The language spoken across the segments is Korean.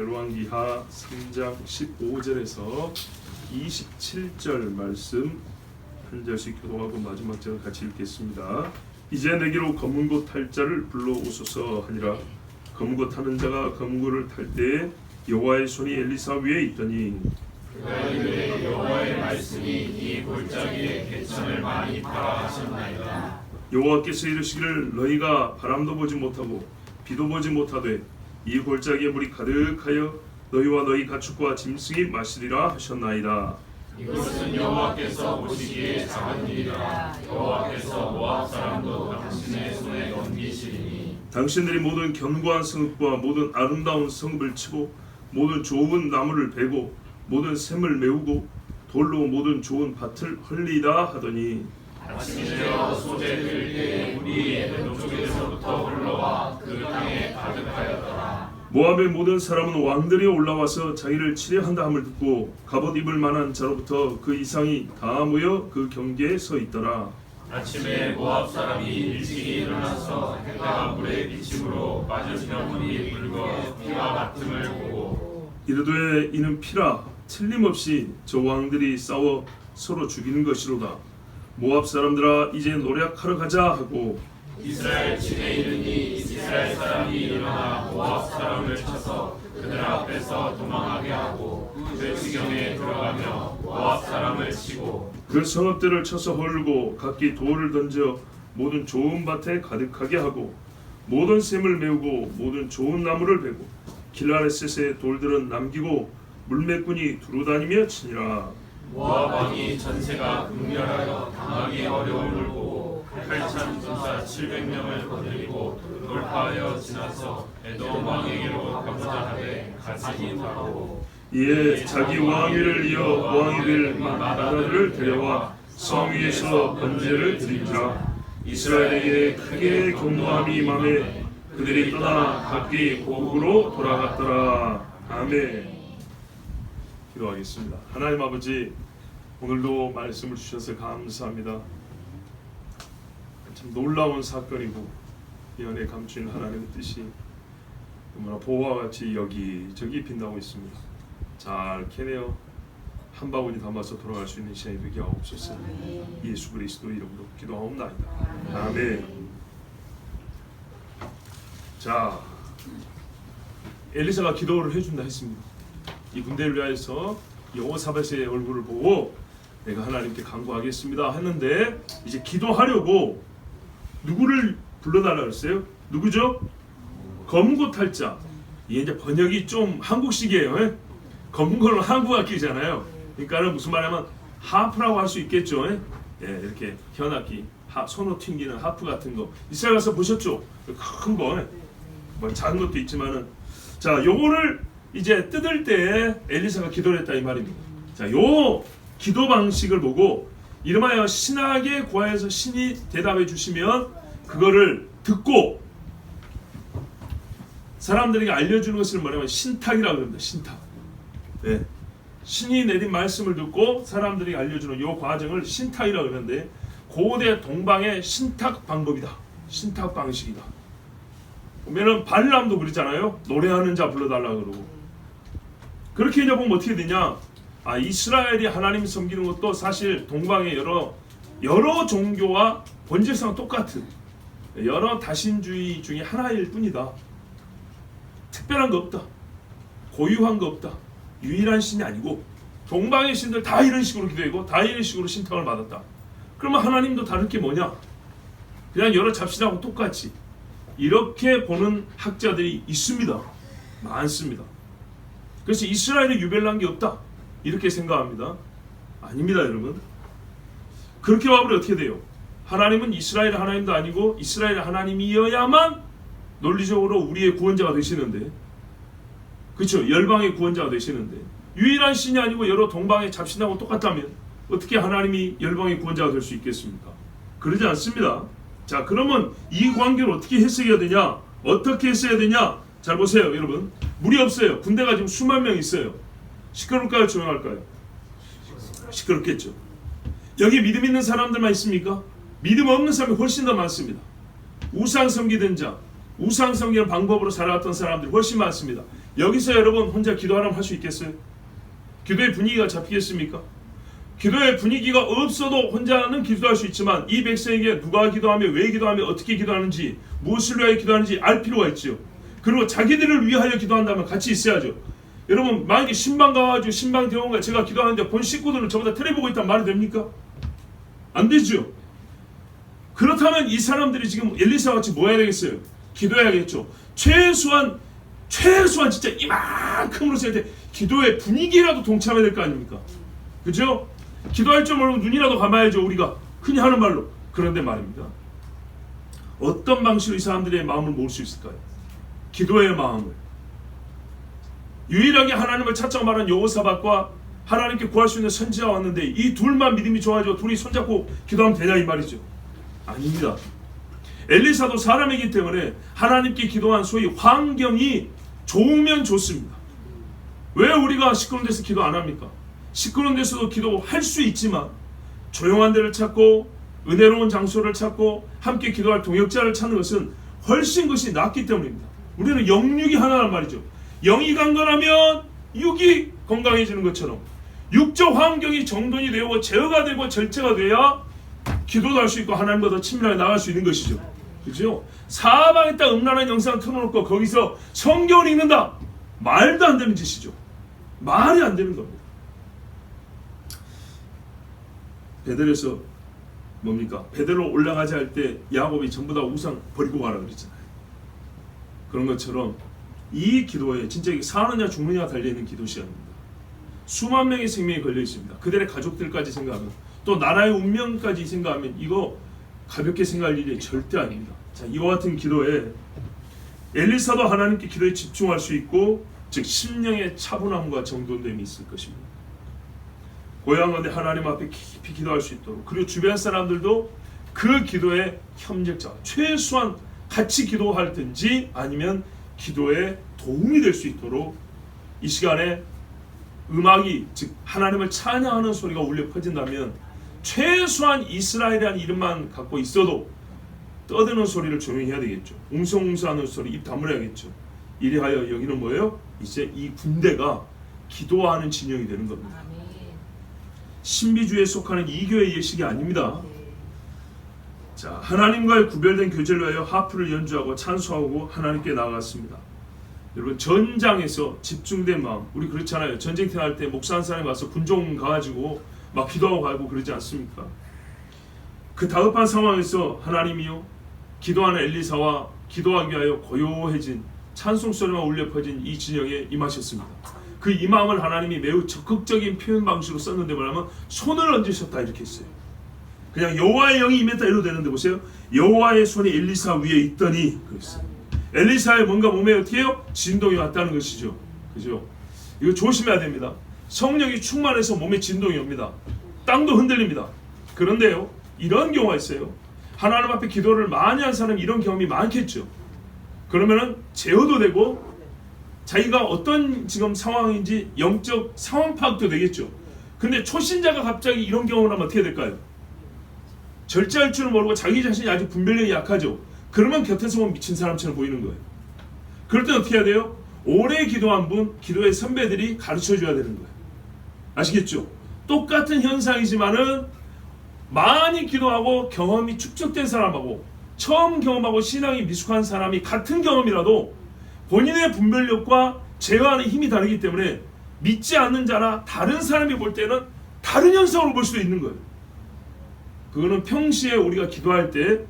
열왕기하 3장 15절에서 27절 말씀 한 절씩 교독하고 마지막 절을 같이 읽겠습니다. 이제 내게로 검은 고 탈 자를 불러오소서 하니라. 검은 고 타는 자가 검은 고를 탈 때에 여호와의 손이 엘리사 위에 있더니 그가 이르되 여호와의 말씀이 이 골짜기에 개천을 많이 파라 하셨나이다. 여호와께서 이르시기를 너희가 바람도 보지 못하고 비도 보지 못하되 이 골짜기에 물이 가득하여 너희와 너희 가축과 짐승이 마시리라 하셨나이다. 이것은 여호와께서 보시기에 작은 일이라. 여호와께서 모압 사람도 당신의 손에 넘기시리니 당신들이 모든 견고한 성읍과 모든 아름다운 성읍을 치고 모든 좋은 나무를 베고 모든 샘을 메우고 돌로 모든 좋은 밭을 헐리다 하더니 아침이 되어 소재 들 때에 물이 동쪽에서부터 흘러와 그 땅에 가득하였더라. 모압의 모든 사람은 왕들이 올라와서 자기를 치려한다 함을 듣고 갑옷 입을 만한 자로부터 그 이상이 다 모여 그 경계에 서 있더라. 아침에 모압 사람이 일찍이 일어나서 해가 물에 비침으로 빠져지는 물이 붉어 피와 같음을 보고 이르되 이는 피라 틀림없이 저 왕들이 싸워 서로 죽이는 것이로다. 모압 사람들아 이제 노략하러 가자 하고 이스라엘 진에 이르니 이스라엘 사람이 일어나 모압 사람을 쳐서 그들 앞에서 도망하게 하고 그 지경에 들어가며 모압 사람을 치고 그 성읍들을 쳐서 헐고 각기 돌을 던져 모든 좋은 밭에 가득하게 하고 모든 샘을 메우고 모든 좋은 나무를 베고 길라레셋의 돌들은 남기고 물매꾼이 두루다니며 치니라. 모압 왕이 전세가 극렬하여 당하기 어려움을 보고 8천 군사 700명을 거느리고 돌파하여 지나서 에돔 왕에게로 가보자 하되 가지 못하고 이에 자기 왕위를 이어 왕이 될 나라들을 데려와 성 위에서 번제를 드리자. 이스라엘에게 크게 경노함이 임하매 그들이 떠나 각기 고국으로 돌아갔더라. 아멘. 기도하겠습니다. 하나님 아버지, 오늘도 말씀을 주셔서 감사합니다. 참 놀라운 사건이고 이 안에 감추인 하나님의 뜻이 너무나 보화와 같이 여기저기 빛나고 있습니다. 잘 캐내어 한 바구니 담아서 돌아갈 수 있는 시간이 되게 하옵소서. 예수 그리스도 이름으로 기도하옵나이다. 아멘. 자, 엘리사가 기도를 해준다 했습니다. 이 군대를 위하여서 여호사밧의 얼굴을 보고 내가 하나님께 간구하겠습니다 했는데 이제 기도하려고 누구를 불러달라고 했어요? 누구죠? 검은 고 탈 자. 이게 이제 번역이 좀 한국식이에요. 에? 검은 거는 한국 악기잖아요. 그러니까는 무슨 말하면 하프라고 할 수 있겠죠. 예, 이렇게 현악기, 손으로 튕기는 하프 같은 거. 이스라엘 가서 보셨죠? 큰 거, 뭐 작은 것도 있지만은 자, 요거를 이제 뜯을 때 엘리사가 기도를 했다 이 말입니다. 자, 요 기도 방식을 보고 이름하여 신학에 구하여서 신이 대답해 주시면 그거를 듣고 사람들에게 알려주는 것을 뭐냐면 신탁이라고 합니다. 신탁. 네. 신이 내린 말씀을 듣고 사람들이 알려주는 요 과정을 신탁이라고 하는데 고대 동방의 신탁 방법이다. 신탁 방식이다. 보면은 발람도 그러잖아요. 노래하는 자 불러달라고 그러고. 그렇게 이제 보면 어떻게 되냐? 아, 이스라엘이 하나님 섬기는 것도 사실 동방의 여러 종교와 본질상 똑같은 여러 다신주의 중에 하나일 뿐이다. 특별한 거 없다. 고유한 거 없다. 유일한 신이 아니고 동방의 신들 다 이런 식으로 기도하고 다 이런 식으로 신탁을 받았다. 그러면 하나님도 다를 게 뭐냐? 그냥 여러 잡신하고 똑같이 이렇게 보는 학자들이 있습니다. 많습니다. 그래서 이스라엘에 유별난 게 없다 이렇게 생각합니다. 아닙니다, 여러분. 그렇게 와버리면 어떻게 돼요? 하나님은 이스라엘의 하나님도 아니고 이스라엘의 하나님이어야만 논리적으로 우리의 구원자가 되시는데, 그렇죠? 열방의 구원자가 되시는데 유일한 신이 아니고 여러 동방의 잡신하고 똑같다면 어떻게 하나님이 열방의 구원자가 될 수 있겠습니까? 그러지 않습니다. 자, 그러면 이 관계를 어떻게 해석해야 되냐? 어떻게 했어야 되냐? 잘 보세요, 여러분. 물이 없어요. 군대가 지금 수만 명 있어요. 시끄러울까요? 조용할까요? 시끄럽겠죠. 여기 믿음 있는 사람들만 있습니까? 믿음 없는 사람이 훨씬 더 많습니다. 우상 섬기던 자, 우상 섬기는 방법으로 살아왔던 사람들이 훨씬 많습니다. 여기서 여러분 혼자 기도하라면 할 수 있겠어요? 기도의 분위기가 잡히겠습니까? 기도의 분위기가 없어도 혼자는 기도할 수 있지만 이 백성에게 누가 기도하며 왜 기도하며 어떻게 기도하는지 무엇을 위하여 기도하는지 알 필요가 있죠. 그리고 자기들을 위하여 기도한다면 같이 있어야죠. 여러분 만약에 신방 가가지고 신방 대원과 제가 기도하는데 본 식구들은 저보다 텔레보고 있다면 말이 됩니까? 안 되죠. 그렇다면 이 사람들이 지금 엘리사와 같이 뭐 해야 되겠어요? 기도해야겠죠. 최소한 진짜 이만큼으로 해야 돼. 기도의 분위기라도 동참해야 될 거 아닙니까? 그죠? 기도할 줄 모르고 눈이라도 감아야죠. 우리가 흔히 하는 말로. 그런데 말입니다, 어떤 방식으로 이 사람들의 마음을 모을 수 있을까요? 기도의 마음을. 유일하게 하나님을 찾자고 말한 여호사밧과 하나님께 구할 수 있는 선지자가 왔는데 이 둘만 믿음이 좋아지고 둘이 손잡고 기도하면 되냐 이 말이죠. 아닙니다. 엘리사도 사람이기 때문에 하나님께 기도한 소위 환경이 좋으면 좋습니다. 왜 우리가 시끄러운 데서 기도 안 합니까? 시끄러운 데서도 기도할 수 있지만 조용한 데를 찾고 은혜로운 장소를 찾고 함께 기도할 동역자를 찾는 것은 훨씬 것이 낫기 때문입니다. 우리는 영육이 하나란 말이죠. 영이 강건하면 육이 건강해지는 것처럼 육적 환경이 정돈이 되고 제어가 되고 절제가 돼야 기도도 할 수 있고 하나님과 더 친밀하게 나갈 수 있는 것이죠. 그죠? 사방에 딱 음란한 영상 틀어놓고 거기서 성경을 읽는다. 말도 안 되는 짓이죠. 말이 안 되는 겁니다. 베델에서 뭡니까? 베델로 올라가자 할 때 야곱이 전부 다 우상 버리고 가라 그랬잖아요. 그런 것처럼 이 기도에 진짜 사느냐 죽느냐가 달려있는 기도 시간입니다. 수만 명의 생명이 걸려 있습니다. 그들의 가족들까지 생각하면 또 나라의 운명까지 생각하면 이거 가볍게 생각할 일이 절대 아닙니다. 자, 이와 같은 기도에 엘리사도 하나님께 기도에 집중할 수 있고 즉 심령의 차분함과 정돈됨이 있을 것입니다. 고향원에 하나님 앞에 깊이 기도할 수 있도록 그리고 주변 사람들도 그 기도에 협력자 최소한 같이 기도하든지 아니면 기도에 도움이 될 수 있도록 이 시간에 음악이 즉 하나님을 찬양하는 소리가 울려 퍼진다면 최소한 이스라엘이라는 이름만 갖고 있어도 떠드는 소리를 조용히 해야 되겠죠. 웅성웅성하는 소리 입 다물어야겠죠. 이리하여 여기는 뭐예요? 이제 이 군대가 기도하는 진영이 되는 겁니다. 신비주의에 속하는 이교의 예식이 아닙니다. 자, 하나님과의 구별된 교제를 위하여 하프를 연주하고 찬송하고 하나님께 나아갔습니다. 여러분 전장에서 집중된 마음, 우리 그렇잖아요. 전쟁터 할 때 목사 한 사람이 와서 군종 가가지고 막 기도하고 가고 그러지 않습니까? 그 다급한 상황에서 하나님이요 기도하는 엘리사와 기도하기 위하여 고요해진 찬송 소리만 울려 퍼진 이 진영에 임하셨습니다. 그 임함을 하나님이 매우 적극적인 표현 방식으로 썼는데 뭐냐면 손을 얹으셨다 이렇게 했어요. 그냥 여호와의 영이 임했다 이러도 되는데 보세요. 여호와의 손이 엘리사 위에 있더니 그랬어요. 엘리사의 뭔가 몸에 어떻게 해요? 진동이 왔다는 것이죠. 그죠? 이거 조심해야 됩니다. 성령이 충만해서 몸에 진동이 옵니다. 땅도 흔들립니다. 그런데요, 이런 경우가 있어요. 하나님 앞에 기도를 많이 한 사람이 이런 경험이 많겠죠. 그러면은 제어도 되고 자기가 어떤 지금 상황인지 영적 상황 파악도 되겠죠. 근데 초신자가 갑자기 이런 경험을 하면 어떻게 될까요? 절제할 줄을 모르고 자기 자신이 아주 분별력이 약하죠. 그러면 곁에서 보면 미친 사람처럼 보이는 거예요. 그럴 땐 어떻게 해야 돼요? 오래 기도한 분, 기도의 선배들이 가르쳐줘야 되는 거예요. 아시겠죠? 똑같은 현상이지만은 많이 기도하고 경험이 축적된 사람하고 처음 경험하고 신앙이 미숙한 사람이 같은 경험이라도 본인의 분별력과 제어하는 힘이 다르기 때문에 믿지 않는 자나 다른 사람이 볼 때는 다른 현상으로 볼 수도 있는 거예요. 그거는 평시에 우리가 기도할 때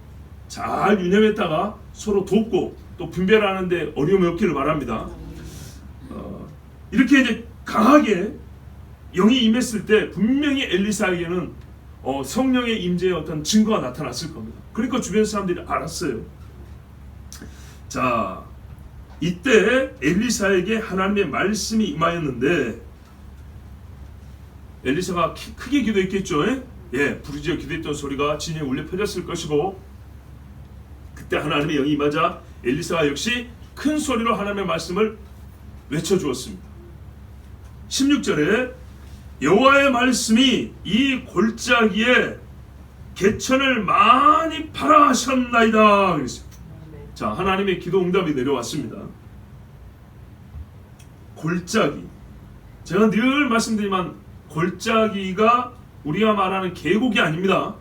잘 유념했다가 서로 돕고 또 분별하는데 어려움이 없기를 바랍니다. 이렇게 이제 강하게 영이 임했을 때 분명히 엘리사에게는 성령의 임재의 어떤 증거가 나타났을 겁니다. 그러니까 주변 사람들이 알았어요. 자, 이때 엘리사에게 하나님의 말씀이 임하였는데 엘리사가 크게 기도했겠죠. 예, 부르짖어 기도했던 소리가 진에 울려 퍼졌을 것이고 그때 하나님의 영이 임하자 엘리사가 역시 큰 소리로 하나님의 말씀을 외쳐주었습니다. 16절에 여호와의 말씀이 이 골짜기에 개천을 많이 팔아 하셨나이다 그랬습니다. 자, 하나님의 기도 응답이 내려왔습니다. 골짜기. 제가 늘 말씀드리지만 골짜기가 우리가 말하는 계곡이 아닙니다.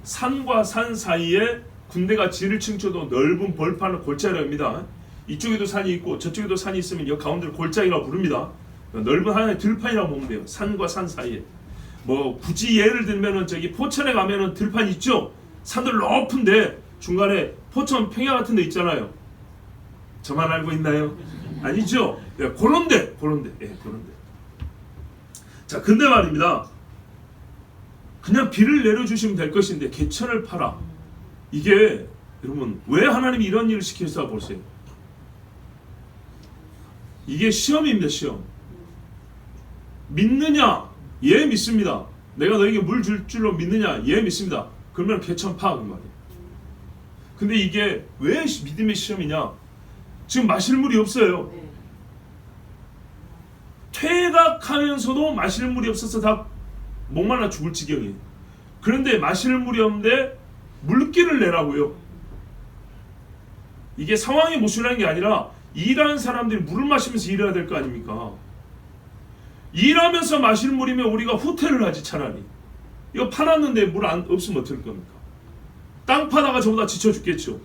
산과 산 사이에 군대가 지를 층쳐도 넓은 벌판을 골짜기라고 합니다. 이쪽에도 산이 있고 저쪽에도 산이 있으면 이 가운데를 골짜기라고 부릅니다. 넓은 하나의 들판이라고 보면 돼요. 산과 산 사이에. 뭐 굳이 예를 들면은 저기 포천에 가면은 들판 있죠. 산들 높은데 중간에 포천 평야 같은 데 있잖아요. 저만 알고 있나요? 아니죠. 예, 그런데 예, 그런데. 자, 근데 말입니다. 그냥 비를 내려주시면 될 것인데 개천을 팔아. 이게 여러분 왜 하나님이 이런 일을 시켰어 보세요. 이게 시험입니다. 시험. 믿느냐? 예, 믿습니다. 내가 너에게 물 줄 줄로 믿느냐? 예, 믿습니다. 그러면 개천 파, 그 말이에요. 근데 이게 왜 믿음의 시험이냐? 지금 마실 물이 없어요. 퇴각하면서도 마실 물이 없어서 다 목말라 죽을 지경이에요. 그런데 마실 물이 없는데 물기를 내라고요. 이게 상황이 모순한 게 아니라 일하는 사람들이 물을 마시면서 일해야 될 거 아닙니까? 일하면서 마실 물이면 우리가 후퇴를 하지 차라리. 이거 파놨는데 물 없으면 어떨 겁니까? 땅 파다가 전부 다 지쳐 죽겠죠.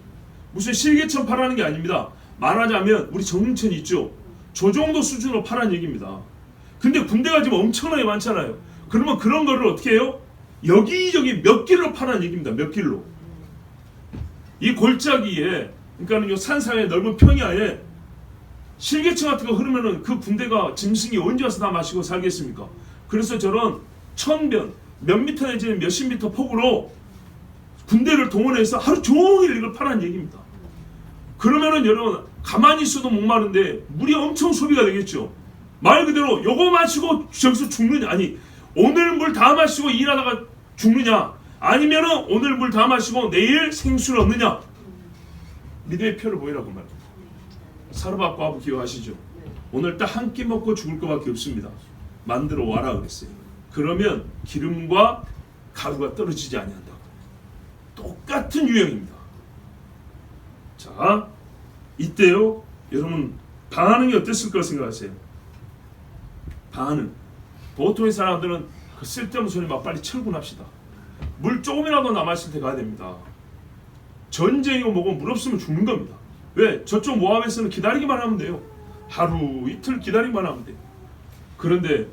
무슨 실개천 파라는 게 아닙니다. 말하자면 우리 정릉천 있죠. 저 정도 수준으로 파란 얘기입니다. 근데 군대가 지금 엄청나게 많잖아요. 그러면 그런 거를 어떻게 해요? 여기저기 몇 길로 파란 얘기입니다. 몇 길로. 이 골짜기에, 그러니까 요 산사의 넓은 평야에 실개천 같은 거 흐르면은 그 군대가 짐승이 언제 와서 다 마시고 살겠습니까? 그래서 저런 천변, 몇 미터 내지는 몇십 미터 폭으로 군대를 동원해서 하루 종일 이걸 파란 얘기입니다. 그러면은 여러분 가만히 있어도 목마른데 물이 엄청 소비가 되겠죠. 말 그대로 요거 마시고 저기서 죽느냐, 아니 오늘 물 다 마시고 일하다가 죽느냐, 아니면은 오늘 물 다 마시고 내일 생수를 얻느냐. 믿음의 표를 보이라고 말합니다. 사르밧 과부 기억하시죠? 오늘 딱 한 끼 먹고 죽을 것밖에 없습니다. 만들어 와라 그랬어요. 그러면 기름과 가루가 떨어지지 아니한다고. 똑같은 유형입니다. 자, 이때요 여러분 반응이 어땠을 거 생각하세요? 반응. 보통의 사람들은 그 쓸데없는 소리 막 빨리 철군합시다. 물 조금이라도 남았을 때 가야 됩니다. 전쟁이고 뭐고 물 없으면 죽는 겁니다. 왜? 저쪽 모압에서는 기다리기만 하면 돼요. 하루 이틀 기다리기만 하면 돼요. 그런데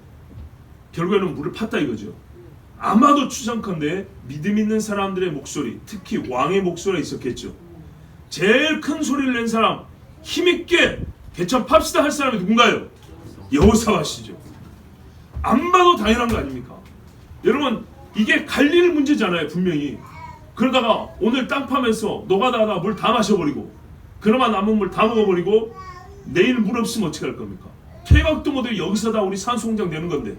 결국에는 물을 팠다 이거죠. 아마도 추정컨대 믿음 있는 사람들의 목소리, 특히 왕의 목소리가 있었겠죠. 제일 큰 소리를 낸 사람, 힘있게 개천 팝시다 할 사람이 누군가요? 여호사밧이죠. 안 봐도 당연한 거 아닙니까? 여러분 이게 갈릴 문제잖아요. 분명히. 그러다가 오늘 땅 파면서 노가다가 물 다 마셔버리고 그나마 남은 물 다 먹어버리고 내일 물 없으면 어떻게 할 겁니까? 퇴각도 못해 여기서 다 우리 산소공장 되는 건데.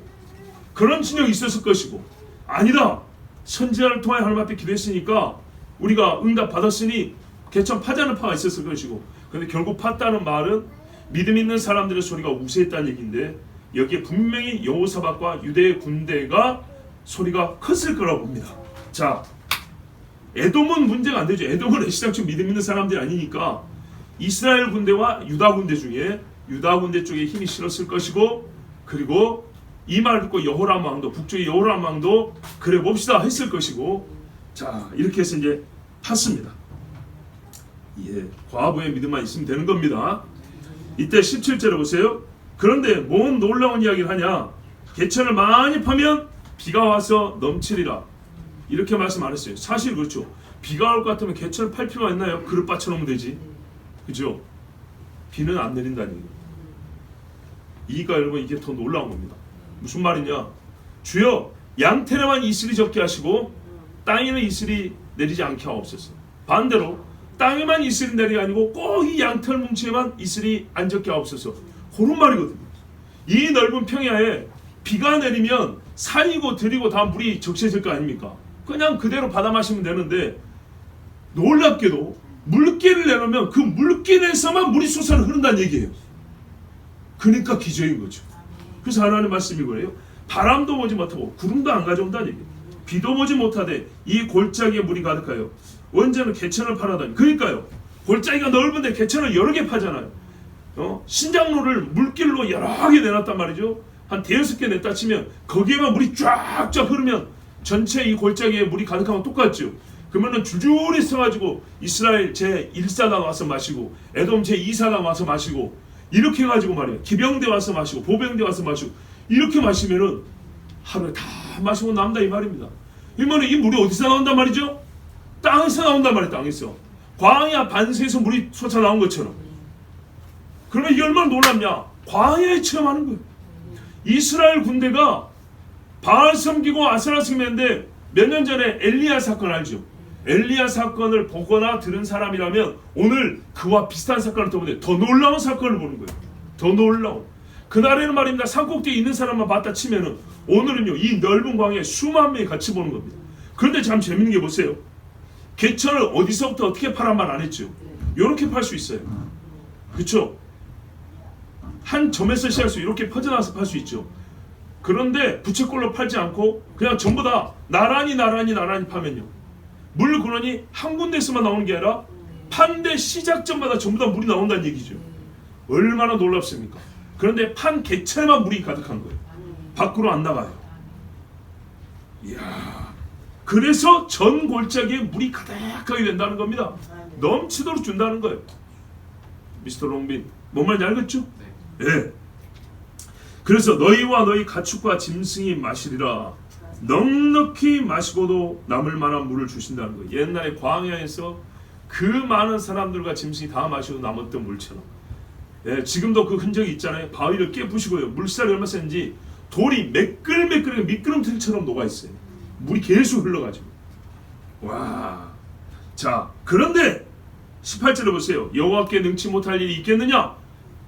그런 진영이 있었을 것이고, 아니다 선지자를 통해 하나님 앞에 기도했으니까 우리가 응답 받았으니 개천 파자는 파가 있었을 것이고, 근데 결국 팠다는 말은 믿음 있는 사람들의 소리가 우세했다는 얘기인데 여기에 분명히 여호사밧과 유대의 군대가 소리가 컸을 거라고 봅니다. 자, 에돔은 문제가 안 되죠. 에돔은 애시당초 믿음 있는 사람들이 아니니까 이스라엘 군대와 유다 군대 중에 유다 군대 쪽에 힘이 실었을 것이고, 그리고 이 말 듣고 여호람 왕도, 북쪽의 여호람 왕도 그래 봅시다 했을 것이고, 자 이렇게 해서 이제 팠습니다. 예, 과부의 믿음만 있으면 되는 겁니다. 이때 17절에 보세요. 그런데 뭔 놀라운 이야기를 하냐? 개천을 많이 파면 비가 와서 넘치리라. 이렇게 말씀 안 했어요. 사실 그렇죠. 비가 올 것 같으면 개천을 팔 필요가 있나요? 그릇 받쳐놓으면 되지. 그죠? 비는 안 내린다는 얘기예요. 이가 여러분 이게 더 놀라운 겁니다. 무슨 말이냐? 주여 양태에만 이슬이 적게 하시고 땅에는 이슬이 내리지 않게 하옵소서. 반대로 땅에만 이슬이 내리가 아니고 꼭 이 양털 뭉치에만 이슬이 안 적게 하옵소서. 그런 말이거든요. 이 넓은 평야에 비가 내리면 산이고 들이고 다 물이 적셔질 거 아닙니까? 그냥 그대로 받아 마시면 되는데 놀랍게도 물길을 내놓으면 그 물길에서만 물이 솟아서 흐른다는 얘기예요. 그러니까 기적인 거죠. 그래서 하나님 말씀이 그래요. 바람도 보지 못하고 구름도 안 가져온다는 얘기예요. 비도 보지 못하되 이 골짜기에 물이 가득하여 원자는 개천을 파라다니. 그러니까요. 골짜기가 넓은데 개천을 여러 개 파잖아요. 신장로를 물길로 여러 개 내놨단 말이죠. 한 대여섯 개 냈다 치면 거기에만 물이 쫙쫙 흐르면 전체 이 골짜기에 물이 가득하면 똑같죠. 그러면은 줄줄이 써가지고 이스라엘 제1사단 와서 마시고 에돔 제2사단 와서 마시고 이렇게 해가지고 말이에요. 기병대 와서 마시고 보병대 와서 마시고 이렇게 마시면은 하루에 다 마시고 남다 이 말입니다. 그러면 이 물이 어디서 나온단 말이죠? 땅에서 나온단 말이에요. 땅에서. 광야 반세에서 물이 솟아 나온 것처럼. 그러면 이게 얼마나 놀랍냐? 광야에 체험하는 거예요. 이스라엘 군대가 바알 섬기고 아세라 섬기는데 몇 년 전에 엘리야 사건 알죠? 엘리야 사건을 보거나 들은 사람이라면 오늘 그와 비슷한 사건을 보는데 더 놀라운 사건을 보는 거예요. 더 놀라운. 그날에는 말입니다. 산꼭대에 있는 사람만 봤다 치면은 오늘은요 이 넓은 광야에 수만 명이 같이 보는 겁니다. 그런데 참 재밌는 게 보세요. 개천을 어디서부터 어떻게 파란 말 안 했죠. 이렇게 팔 수 있어요. 그렇죠? 한 점에서 시작해서 이렇게 퍼져나와서 팔 수 있죠. 그런데 부채꼴로 팔지 않고 그냥 전부 다 나란히 파면요. 물 근원이 한 군데에서만 나오는 게 아니라 판대 시작점마다 전부 다 물이 나온다는 얘기죠. 얼마나 놀랍습니까? 그런데 판 개체만 물이 가득한 거예요. 밖으로 안 나가요. 이야. 그래서 전 골짜기에 물이 가득하게 된다는 겁니다. 넘치도록 준다는 거예요. 미스터 롱빈, 뭔 말인지 알겠죠? 네. 그래서 너희와 너희 가축과 짐승이 마시리라. 넉넉히 마시고도 남을 만한 물을 주신다는 거예요. 옛날에 광야에서 그 많은 사람들과 짐승이 다 마시고 남았던 물처럼. 예, 지금도 그 흔적이 있잖아요. 바위를 깨부시고요. 물살이 얼마 센지 돌이 매끌매끌하게 미끄럼틀처럼 녹아있어요. 물이 계속 흘러가지고. 와. 자, 그런데 18절에 보세요. 여호와께 능치 못할 일이 있겠느냐?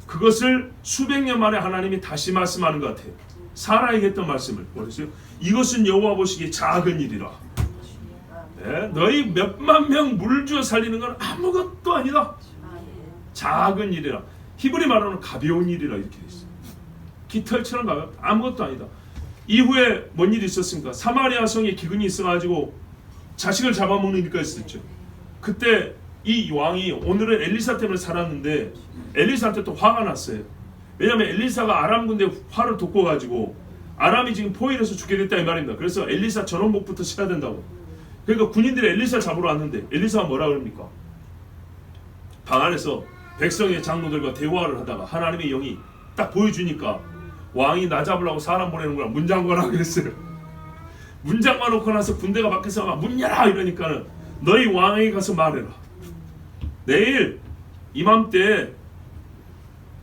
그것을 수백 년 만에 하나님이 다시 말씀하는 것 같아요. 사라에게 했던 말씀을 보세요. 이것은 여호와 보시기에 작은 일이라. 네, 너희 몇만 명 물 주어 살리는 건 아무것도 아니다. 작은 일이라. 히브리 말로는 가벼운 일이라 이렇게 돼 있어요. 깃털처럼 가볍다. 아무것도 아니다. 이후에 뭔 일이 있었습니까? 사마리아 성에 기근이 있어가지고 자식을 잡아먹는 일까지 있었죠. 그때 이 왕이 오늘은 엘리사 때문에 살았는데 엘리사한테 또 화가 났어요. 왜냐하면 엘리사가 아람 군대 화를 돋궈가지고 아람이 지금 포위해서 죽게 됐다 이 말입니다. 그래서 엘리사 전원복부터 쳐야 된다고. 그러니까 군인들이 엘리사 잡으러 왔는데 엘리사가 뭐라 그럽니까? 방 안에서 백성의 장로들과 대화를 하다가 하나님의 영이 딱 보여주니까 왕이 나 잡으려고 사람 보내는구나. 문 잠궈라 그랬어요. 문 잠궈 놓고 나서 군대가 밖에서 막 문 열어 이러니까는 너희 왕에게 가서 말해라. 내일 이맘때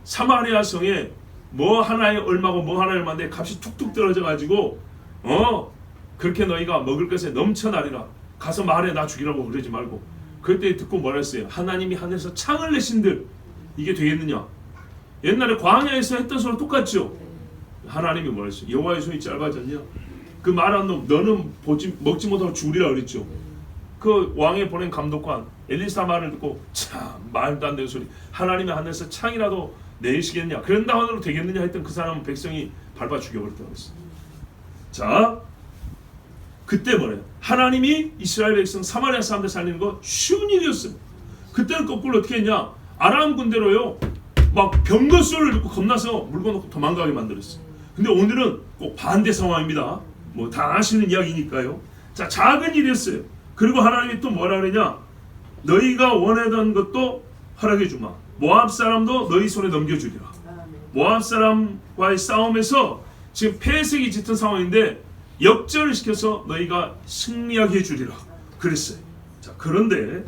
사마리아 성에 뭐 하나에 얼마고 뭐 하나에 얼마인데 값이 툭툭 떨어져 가지고 그렇게 너희가 먹을 것에 넘쳐나리라. 가서 말해. 나 죽이라고 그러지 말고. 그때 듣고 뭐라 했어요? 하나님이 하늘에서 창을 내신들 이게 되겠느냐? 옛날에 광야에서 했던 소리 똑같죠? 하나님이 뭐라 했어요? 여호와의 손이 짧아졌냐? 그 말한 놈 너는 먹지 못하고 죽으리라 그랬죠. 그 왕에 보낸 감독관 엘리사 말을 듣고 참 말도 안 되는 소리. 하나님이 하늘에서 창이라도 내시겠냐? 그런다 하더라도 되겠느냐 했던 그 사람은 백성이 밟아 죽여버렸다고 했어요. 자, 그때 뭐래요? 하나님이 이스라엘 백성 사마리아 사람들 살리는 거 쉬운 일이었어요. 그때는 거꾸로 어떻게 했냐? 아람 군대로요 막 병거 소리를 듣고 겁나서 물건 놓고 도망가게 만들었어요. 근데 오늘은 꼭 반대 상황입니다. 뭐 다 아시는 이야기니까요. 자, 작은 일이었어요. 그리고 하나님이 또 뭐라 그러냐? 너희가 원하던 것도 허락해 주마. 모압 사람도 너희 손에 넘겨주리라. 모압 사람과의 싸움에서 지금 폐색이 짙은 상황인데 역전을 시켜서 너희가 승리하게 해주리라 그랬어요. 자, 그런데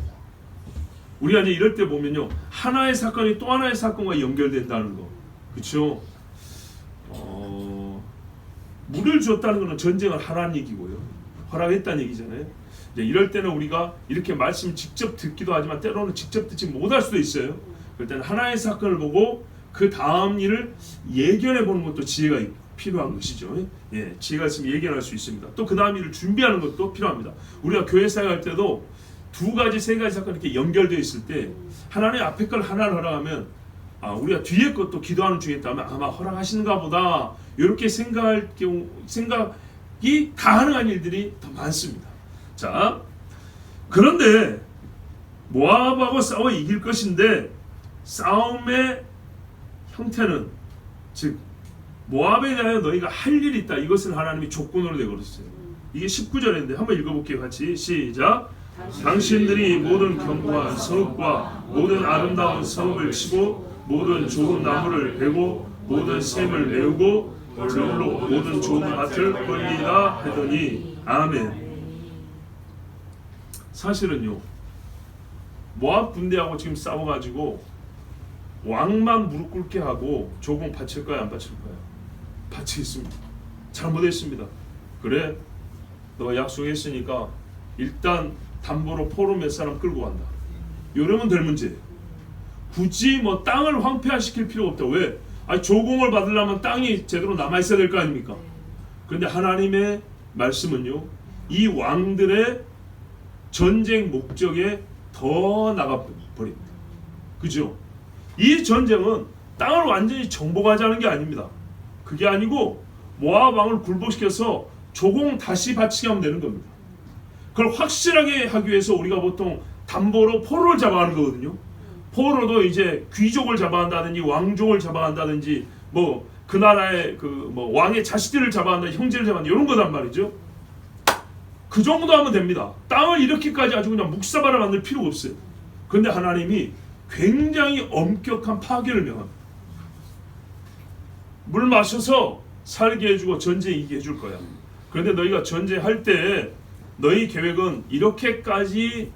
우리가 이제 이럴 때 보면요, 하나의 사건이 또 하나의 사건과 연결된다는 거, 그렇죠? 물을 주었다는 것은 전쟁을 하라는 얘기고요, 허락했다는 얘기잖아요. 이제 이럴 때는 우리가 이렇게 말씀 직접 듣기도 하지만 때로는 직접 듣지 못할 수도 있어요. 그럴 때는 하나의 사건을 보고 그 다음 일을 예견해 보는 것도 지혜가 필요한 것이죠. 예, 지혜가 있으면 예견할 수 있습니다. 또 그 다음 일을 준비하는 것도 필요합니다. 우리가 교회 사역할 때도 두 가지, 세 가지 사건이 이렇게 연결되어 있을 때 하나님 앞에 걸 하나를 허락하면 우리가 뒤에 것도 기도하는 중에 있다면 아마 허락하시는가 보다 이렇게 생각이 가능한 일들이 더 많습니다. 자, 그런데 모압하고 싸워 이길 것인데 싸움에 형태는 즉 모압에 대하여 너희가 할 일이 있다. 이것을 하나님이 조건으로 내걸었어요. 이게 19절인데 한번 읽어볼게요. 같이 시작. 당신들이 모든 견고한 성읍과 모든 아름다운 성읍을 치고 모든 좋은 나무를 베고 모든 샘을 메우고 들로 모든 좋은 밭을 벌리라 하더니 아멘. 사실은요 모압 군대하고 지금 싸워가지고 왕만 무릎 꿇게 하고 조공 바칠까요 안 바칠까요? 바치겠습니다. 잘못했습니다. 그래 너 약속했으니까 일단 담보로 포로 몇 사람 끌고 간다. 이러면 될 문제예요. 굳이 뭐 땅을 황폐화시킬 필요가 없다. 왜? 아니 조공을 받으려면 땅이 제대로 남아있어야 될 거 아닙니까? 그런데 하나님의 말씀은요 이 왕들의 전쟁 목적에 더 나가버립니다. 그죠? 이 전쟁은 땅을 완전히 정복하자는 게 아닙니다. 그게 아니고 모압 왕을 굴복시켜서 조공 다시 바치게 하면 되는 겁니다. 그걸 확실하게 하기 위해서 우리가 보통 담보로 포로를 잡아가는 거거든요. 포로도 이제 귀족을 잡아간다든지 왕족을 잡아간다든지 뭐 그 나라의 그 뭐 왕의 자식들을 잡아간다, 형제를 잡아간다 이런 거단 말이죠. 그 정도 하면 됩니다. 땅을 이렇게까지 아주 그냥 묵사발을 만들 필요가 없어요. 그런데 하나님이 굉장히 엄격한 파괴를 명합니다. 물 마셔서 살게 해주고 전쟁 이기게 해줄 거야. 그런데 너희가 전쟁할 때 너희 계획은 이렇게까지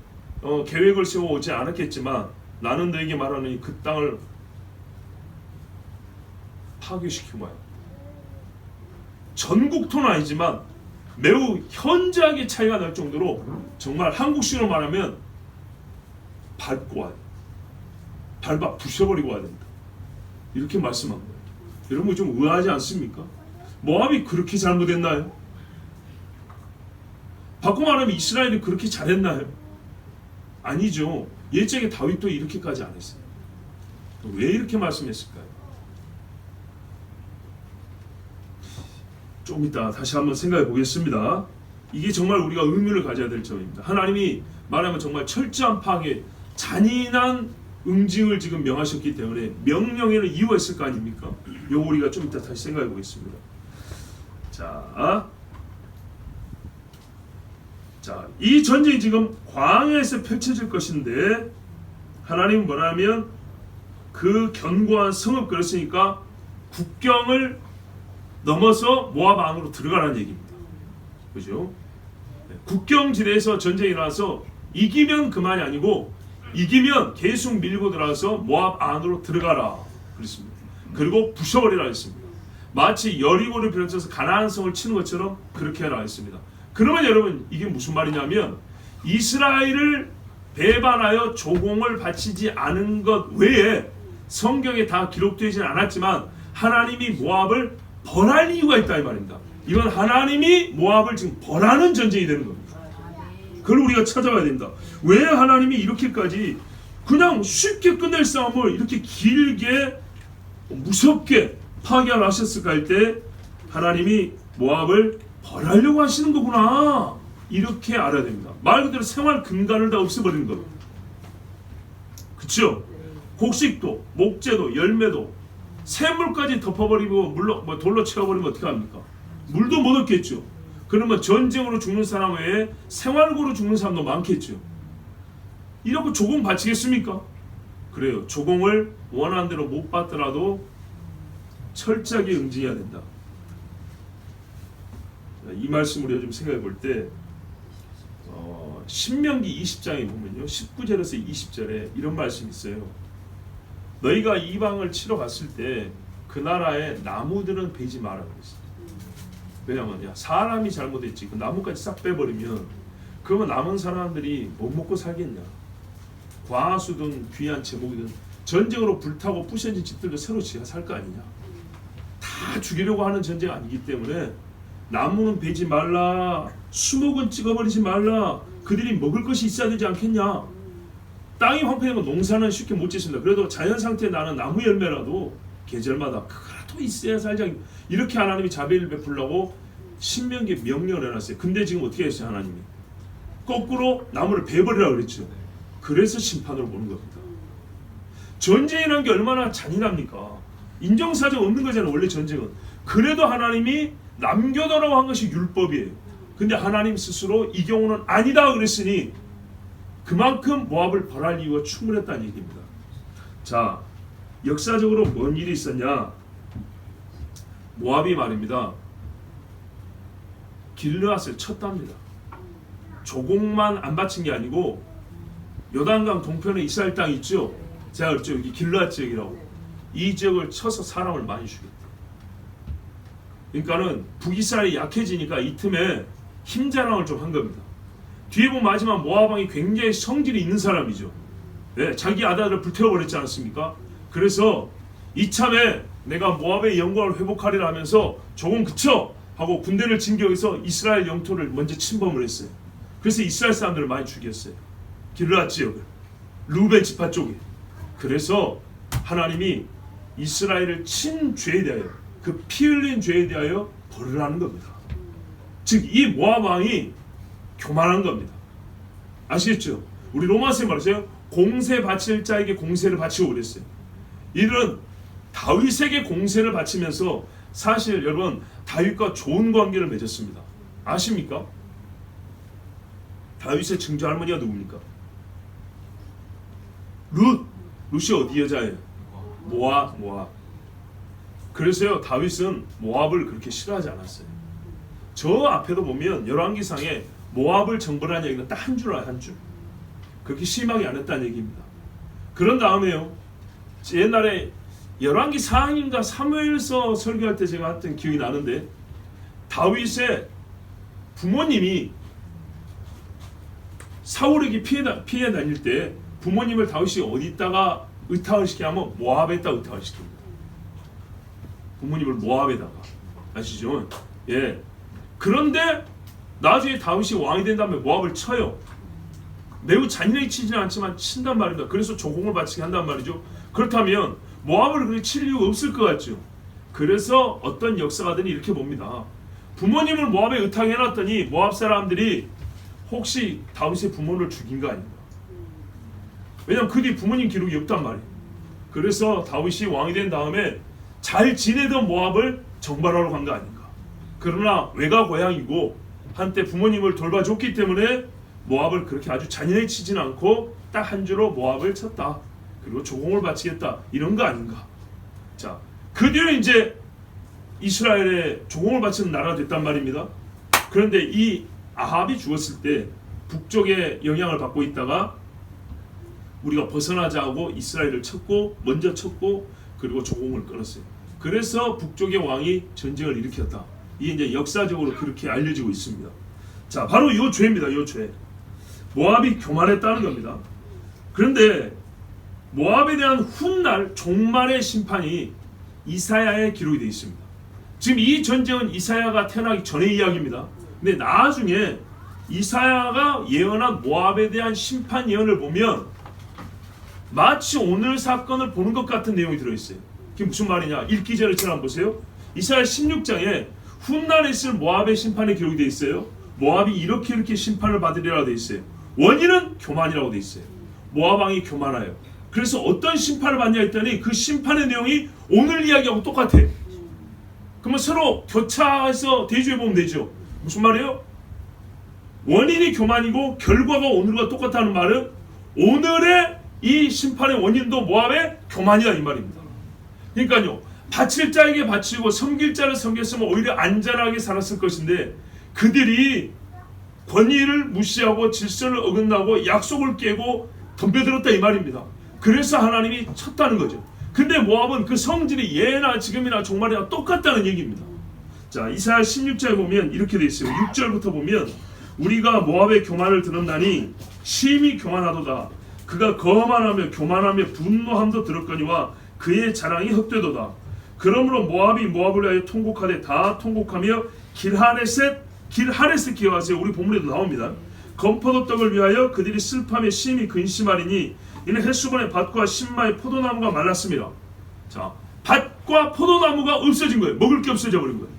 계획을 세워오지 않았겠지만 나는 너에게 말하노니 그 땅을 파괴시키고 와요. 전국토는 아니지만 매우 현저하게 차이가 날 정도로 정말 한국식으로 말하면 밟고 와야 돼. 밟아 부셔버리고 와야 된다. 이렇게 말씀한 거예요. 여러분 좀 의아하지 않습니까? 모압이 그렇게 잘못했나요? 바꿔 말하면 이스라엘이 그렇게 잘했나요? 아니죠. 옛적에 다윗도 이렇게까지 안 했어요. 왜 이렇게 말씀했을까요? 좀 이따 다시 한번 생각해 보겠습니다. 이게 정말 우리가 의미를 가져야 될 점입니다. 하나님이 말하면 정말 철저한 파괴, 잔인한 응징을 지금 명하셨기 때문에 명령에는 이유가 있을 거 아닙니까? 요거 우리가 좀 이따 다시 생각해 보겠습니다. 자, 이 전쟁이 지금 광야에서 펼쳐질 것인데 하나님은 뭐라면 그 견고한 성읍 그랬으니까 국경을 넘어서 모압 안으로 들어가라는 얘기입니다. 그죠? 국경지대에서 전쟁이 일어나서 이기면 그만이 아니고 이기면 계속 밀고 들어가서 모압 안으로 들어가라 그랬습니다. 그리고 부셔버리라 했습니다. 마치 여리고를 비롯해서 가나안 성을 치는 것처럼 그렇게 하라 했습니다. 그러면 여러분 이게 무슨 말이냐면 이스라엘을 배반하여 조공을 바치지 않은 것 외에 성경에 다 기록되지는 않았지만 하나님이 모압을 벌할 이유가 있다 이 말입니다. 이건 하나님이 모압을 지금 벌하는 전쟁이 되는 겁니다. 그걸 우리가 찾아봐야 됩니다. 왜 하나님이 이렇게까지 그냥 쉽게 끝낼 싸움을 이렇게 길게 무섭게 파괴하셨을까 할 때 하나님이 모압을 벌하려고 하시는 거구나 이렇게 알아야 됩니다. 말 그대로 생활 근간을 다 없애버리는 겁니다. 그렇죠? 곡식도 목재도 열매도 샘물까지 덮어버리고 물로 돌로 채워버리면 어떻게 합니까? 물도 못 얻겠죠. 그러면 전쟁으로 죽는 사람 외에 생활고로 죽는 사람도 많겠죠. 이러고 조공 바치겠습니까? 그래요. 조공을 원하는 대로 못 받더라도 철저하게 응징해야 된다. 이 말씀을 우리가 좀 생각해 볼 때 신명기 20장에 보면요 19절에서 20절에 이런 말씀이 있어요. 너희가 이방을 치러 갔을 때 그 나라의 나무들은 베지 마라 그랬어요. 왜냐면 사람이 잘못했지 그 나무까지 싹 빼버리면 그러면 남은 사람들이 못 먹고 살겠냐. 과수든 귀한 제목이든 전쟁으로 불타고 부셔진 집들도 새로 지어 살 거 아니냐. 다 죽이려고 하는 전쟁 아니기 때문에 나무는 베지 말라, 수목은 찍어버리지 말라. 그들이 먹을 것이 있어야 되지 않겠냐. 땅이 황폐되면 농사는 쉽게 못 짓습니다. 그래도 자연 상태에 나는 나무 열매라도 계절마다 그거라도 있어야 살자. 이렇게 하나님이 자비를 베풀려고 신명기에 명령을 해놨어요. 근데 지금 어떻게 했어요 하나님이? 거꾸로 나무를 베버리라 그랬죠. 그래서 심판으로 보는 겁니다. 전쟁이라는 게 얼마나 잔인합니까? 인정사정 없는 거잖아요. 원래 전쟁은. 그래도 하나님이 남겨두라고 한 것이 율법이에요. 근데 하나님 스스로 이 경우는 아니다 그랬으니 그만큼 모압을 벌할 이유가 충분했다는 얘기입니다. 자, 역사적으로 뭔 일이 있었냐? 모압이 말입니다. 길르앗을 쳤답니다. 조공만 안 바친 게 아니고 요단강 동편에 이스라엘 땅 있죠. 제가 그랬죠. 여기 길르앗 지역이라고. 이 지역을 쳐서 사람을 많이 죽였다. 그러니까는 북이스라엘이 약해지니까 이 틈에 힘자랑을 좀 한 겁니다. 뒤에 보면 마지막 모압 왕이 굉장히 성질이 있는 사람이죠. 네, 자기 아들을 불태워버렸지 않았습니까? 그래서 이참에 내가 모압의 영광을 회복하리라 하면서 조금 그쳐 하고 군대를 진격해서 이스라엘 영토를 먼저 침범을 했어요. 그래서 이스라엘 사람들을 많이 죽였어요. 길르앗 지역을, 루벤 지파 쪽에. 그래서 하나님이 이스라엘을 친 죄에 대하여, 그 피 흘린 죄에 대하여 벌을 하는 겁니다. 즉 이 모압 왕이 교만한 겁니다. 아시겠죠? 우리 로마서에 말했어요. 공세 바칠 자에게 공세를 바치고 그랬어요. 이들은 다윗에게 공세를 바치면서 사실 여러분 다윗과 좋은 관계를 맺었습니다. 아십니까? 다윗의 증조 할머니가 누굽니까? 룻이 어디 여자예요? 모압. 그래서요 다윗은 모압을 그렇게 싫어하지 않았어요. 저 앞에도 보면 열왕기상에 모압을 정벌한 얘기는 딱 한 줄. 그렇게 심하게 안 했다는 얘기입니다. 그런 다음에요. 옛날에 열왕기 4인가 사무엘서 설교할 때 제가 했던 기억이 나는데 다윗의 부모님이 사울에게 피해 다닐 때 부모님을 다윗이 어디다가 의탁을 시키냐면 모압에다 의탁을 시킵니다. 부모님을 모압에다가. 아시죠? 예. 그런데 나중에 다윗이 왕이 된 다음에 모압을 쳐요. 매우 잔인하게 치지는 않지만 친단 말입니다. 그래서 조공을 바치게 한단 말이죠. 그렇다면 모압을 그렇게 칠 이유가 없을 것 같죠. 그래서 어떤 역사가들이 이렇게 봅니다. 부모님을 모압에 의탁해놨더니 모압 사람들이 혹시 다윗의 부모를 죽인 거 아닌가. 왜냐하면 그 뒤 부모님 기록이 없단 말이에요. 그래서 다윗이 왕이 된 다음에 잘 지내던 모압을 정발하러 간 거 아닌가. 그러나 외가 고향이고 한때 부모님을 돌봐줬기 때문에 모압을 그렇게 아주 잔인하게 치진 않고 딱 한 주로 모압을 쳤다. 그리고 조공을 바치겠다. 이런 거 아닌가. 자, 그 뒤에 이제 이스라엘에 조공을 바치는 나라가 됐단 말입니다. 그런데 이 아합이 죽었을 때 북쪽에 영향을 받고 있다가 우리가 벗어나자 하고 이스라엘을 먼저 쳤고 그리고 조공을 끊었어요. 그래서 북쪽의 왕이 전쟁을 일으켰다. 이게 이제 역사적으로 그렇게 알려지고 있습니다. 자, 바로 이 죄입니다. 이 죄. 모압이 교만했다는 겁니다. 그런데 모압에 대한 훗날 종말의 심판이 이사야에 기록이 되어 있습니다. 지금 이 전쟁은 이사야가 태어나기 전의 이야기입니다. 근데 나중에 이사야가 예언한 모압에 대한 심판 예언을 보면 마치 오늘 사건을 보는 것 같은 내용이 들어있어요. 그게 무슨 말이냐? 읽기 전에 한번 보세요. 이사야 16장에 훗날에 있을 모압의 심판이 기록이 되어 있어요. 모압이 이렇게 심판을 받으리라고 되어 있어요. 원인은 교만이라고 되어 있어요. 모압 왕이 교만해요. 그래서 어떤 심판을 받냐 했더니 그 심판의 내용이 오늘 이야기하고 똑같아요. 그러면 서로 교차해서 대조해 보면 되죠. 무슨 말이에요? 원인이 교만이고 결과가 오늘과 똑같다는 말은 오늘의 이 심판의 원인도 모압의 교만이다 이 말입니다. 그러니까요. 바칠 자에게 바치고 섬길 자를 섬겼으면 오히려 안전하게 살았을 것인데 그들이 권위를 무시하고 질서를 어긋나고 약속을 깨고 덤벼들었다 이 말입니다. 그래서 하나님이 쳤다는 거죠. 근데 모압은 그 성질이 예나 지금이나 종말이나 똑같다는 얘기입니다. 자, 이사야 16장에 보면 이렇게 돼 있어요. 6절부터 보면 우리가 모압의 교만을 들었나니 심히 교만하도다. 그가 거만하며 교만하며 분노함도 들었거니와 그의 자랑이 헛되도다. 그러므로 모압이 모압을 위하여 통곡하되 다 통곡하며 길하레셋 기어하세요. 우리 본문에도 나옵니다. 건포도 떡을 위하여 그들이 슬퍼하며 심히 근심하리니 이는 헬수본의 밭과 신마의 포도나무가 말랐습니다. 자, 밭과 포도나무가 없어진 거예요. 먹을 게 없어져 버린 거예요.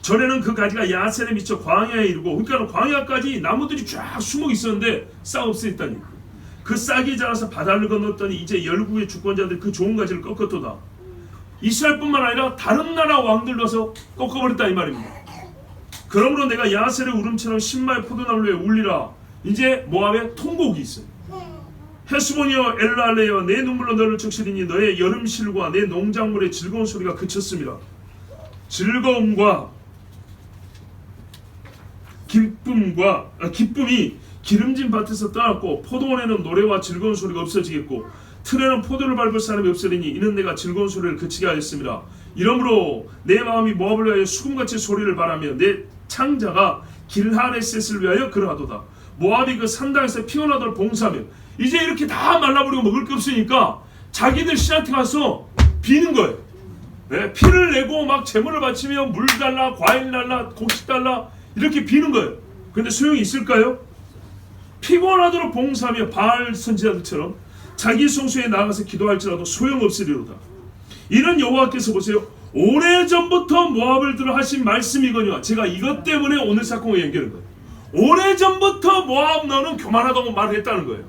전에는 그 가지가 야센에 미쳐 광야에 이르고, 그러니까 광야까지 나무들이 쫙 수목 있었는데 싹 없어졌다니. 그 싹이 자라서 바다를 건넜더니 이제 열국의 주권자들 그 좋은 가지를 꺾었도다. 이스라엘뿐만 아니라 다른 나라 왕들도 와서 꺾어버렸다 이 말입니다. 그러므로 내가 야셀의 울음처럼 신마의 포도나무에 울리라. 이제 모압에 통곡이 있어요. 헤스본이여 엘랄레여 내 눈물로 너를 적시리니 너의 여름실과 내 농작물의 즐거운 소리가 그쳤습니다. 즐거움과 기쁨이 기름진 밭에서 떠났고 포도원에는 노래와 즐거운 소리가 없어지겠고 틀에는 포도를 밟을 사람이 없으리니 이는 내가 즐거운 소리를 그치게 하였습니다. 이러므로 내 마음이 모압을 위하여 수금같이 소리를 바라며 내 창자가 길하레셋을 위하여 그러하도다. 모압이 그 산당에서 피어나도록 봉사하며 이제 이렇게 다 말라버리고 먹을 게 없으니까 자기들 신한테 가서 비는 거예요. 네, 피를 내고 막 제물을 바치며 물 달라 과일 달라 곡식 달라 이렇게 비는 거예요. 근데 소용이 있을까요? 피곤하도록 봉사하며 바알 선지자들처럼 자기 성소에 나가서 기도할지라도 소용없으리로다. 이는 여호와께서 보세요. 오래전부터 모압을 들어 하신 말씀이거니와 제가 이것 때문에 오늘 사건과 연결한 거예요. 오래전부터 모압 너는 교만하다고 말을 했다는 거예요.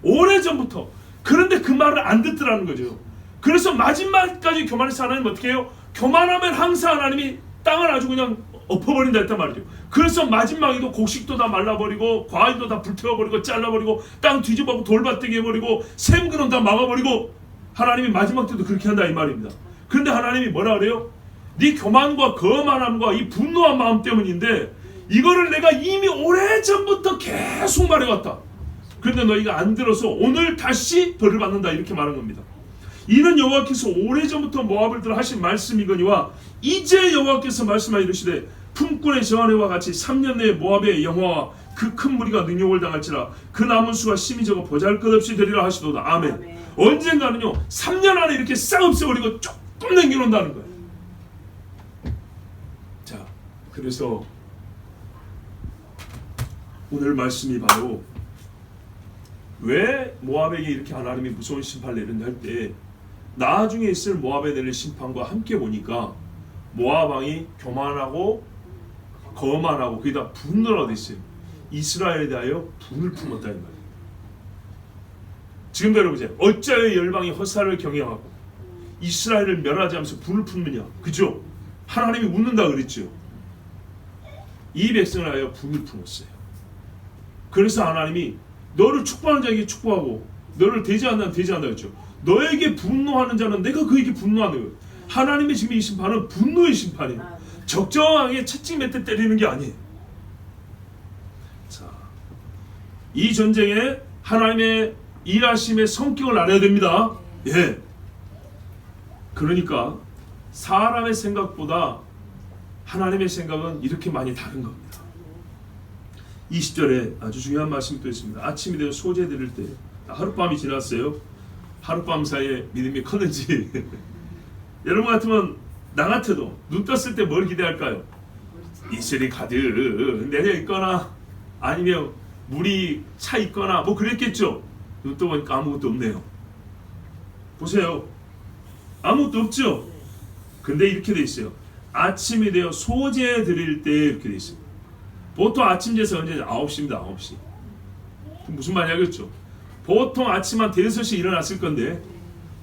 오래전부터. 그런데 그 말을 안 듣더라는 거죠. 그래서 마지막까지 교만해서 하나님 어떻게 해요? 교만하면 항상 하나님이 땅을 아주 그냥 엎어버린다 했단 말이죠. 그래서 마지막에도 곡식도 다 말라버리고 과일도 다 불태워버리고 잘라버리고 땅 뒤집어버리고 돌밭대기 해버리고 샘그는 다 막아버리고 하나님이 마지막 때도 그렇게 한다 이 말입니다. 그런데 하나님이 뭐라 그래요? 네 교만과 거만함과 이 분노한 마음 때문인데 이거를 내가 이미 오래전부터 계속 말해왔다. 그런데 너희가 안 들어서 오늘 다시 벌을 받는다 이렇게 말한 겁니다. 이는 여호와께서 오래전부터 모압을 들어 하신 말씀이거니와 이제 여호와께서 말씀하여 이르시되 품꾼의 정한해와 같이 3년 내에 모압의 영화와 그 큰 무리가 능욕을 당할지라 그 남은 수가 심히 적어 보잘것없이 되리라 하시도다. 아멘. 아멘. 언젠가는요 3년 안에 이렇게 싹 없애버리고 조금 남겨놓는다는 거예요. 자, 그래서 오늘 말씀이 바로 왜 모압에게 이렇게 하나님이 무서운 심판을 내린다 할 때 나중에 있을 모압에 내릴 심판과 함께 보니까 모압 왕이 교만하고 거만하고 거기다 분노라고 돼 있어요. 이스라엘에 대하여 분을 품었다 이 말이에요. 지금도 여러분 어찌하여 열방이 헛살을 경영하고 이스라엘을 멸하지 않으면서 분을 품느냐, 그죠? 하나님이 웃는다 그랬죠. 이 백성을 하여 분을 품었어요. 그래서 하나님이 너를 축복하는 자에게 축복하고 너를 대제하는 자는 대제한다 그랬죠. 너에게 분노하는 자는 내가 그에게 분노하는 거예요. 하나님의 지금 이 심판은 분노의 심판이에요. 적정하게 채찍 몇 대 때리는 게 아니에요. 자, 이 전쟁에 하나님의 일하심의 성격을 알아야 됩니다. 예. 그러니까 사람의 생각보다 하나님의 생각은 이렇게 많이 다른 겁니다. 20절에 아주 중요한 말씀이 또 있습니다. 아침이 되어 소재 드릴 때 하룻밤이 지났어요. 하룻밤 사이에 믿음이 컸는지 여러분 같으면 나 같아도 눈 떴을 때 뭘 기대할까요? 이슬이 가득 내려 있거나 아니면 물이 차 있거나 뭐 그랬겠죠. 눈 떠보니까 아무것도 없네요. 보세요. 아무것도 없죠. 근데 이렇게 돼 있어요. 아침이 되어 소재 드릴 때 이렇게 돼 있어요. 보통 아침 제사 언제 9시입니다. 9시. 무슨 말이냐겠죠. 보통 아침 한 5시 일어났을 건데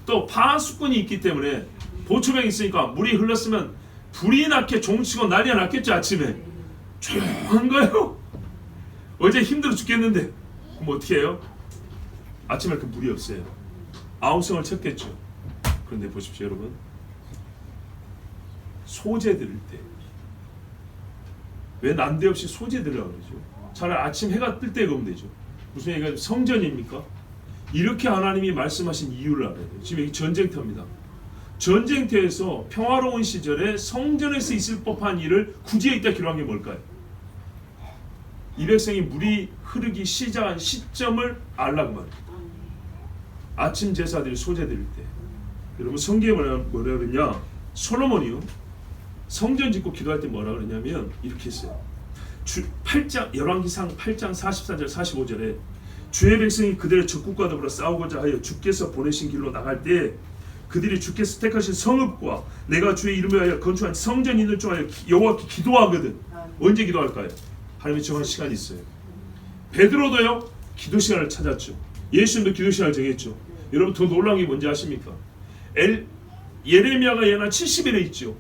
또 파수꾼이 있기 때문에 보초병이 있으니까 물이 흘렀으면 불이 나게 종치고 난리가 났겠죠. 아침에 조용한 거예요. 어제 힘들어 죽겠는데 그럼 어떻게 해요? 아침에 그 물이 없어요. 아우성을 쳤겠죠. 그런데 보십시오 여러분, 소재 드릴 때 왜 난데없이 소재 드리라고 그러죠? 차라리 아침 해가 뜰 때 그러면 되죠. 무슨 얘기가 성전입니까? 이렇게 하나님이 말씀하신 이유를 알아야 돼요. 지금 여기 전쟁터입니다. 전쟁터에서 평화로운 시절에 성전에서 있을 법한 일을 굳이 여기다 기록한 게 뭘까요? 이 백성이 물이 흐르기 시작한 시점을 알라고 말해요. 아침 제사들이 소재 드릴 때. 여러분 성경에 뭐라 그러냐? 솔로몬이요. 성전 짓고 기도할 때 뭐라 그러냐면 이렇게 했어요. 8장 열왕기상 8장 44절 45절에 주의 백성이 그들의 적국과 더불어 싸우고자 하여 주께서 보내신 길로 나갈 때 그들이 주께서 택하신 성읍과 내가 주의 이름을 하여 건축한 성전이 있는 쪽 하여 여호와께 기도하거든. 언제 기도할까요? 하나님이 정한 시간이 있어요. 베드로도요 기도 시간을 찾았죠. 예수님도 기도 시간을 정했죠. 여러분 더 놀라운 게 뭔지 아십니까? 예레미야가 예나 70일에 있죠.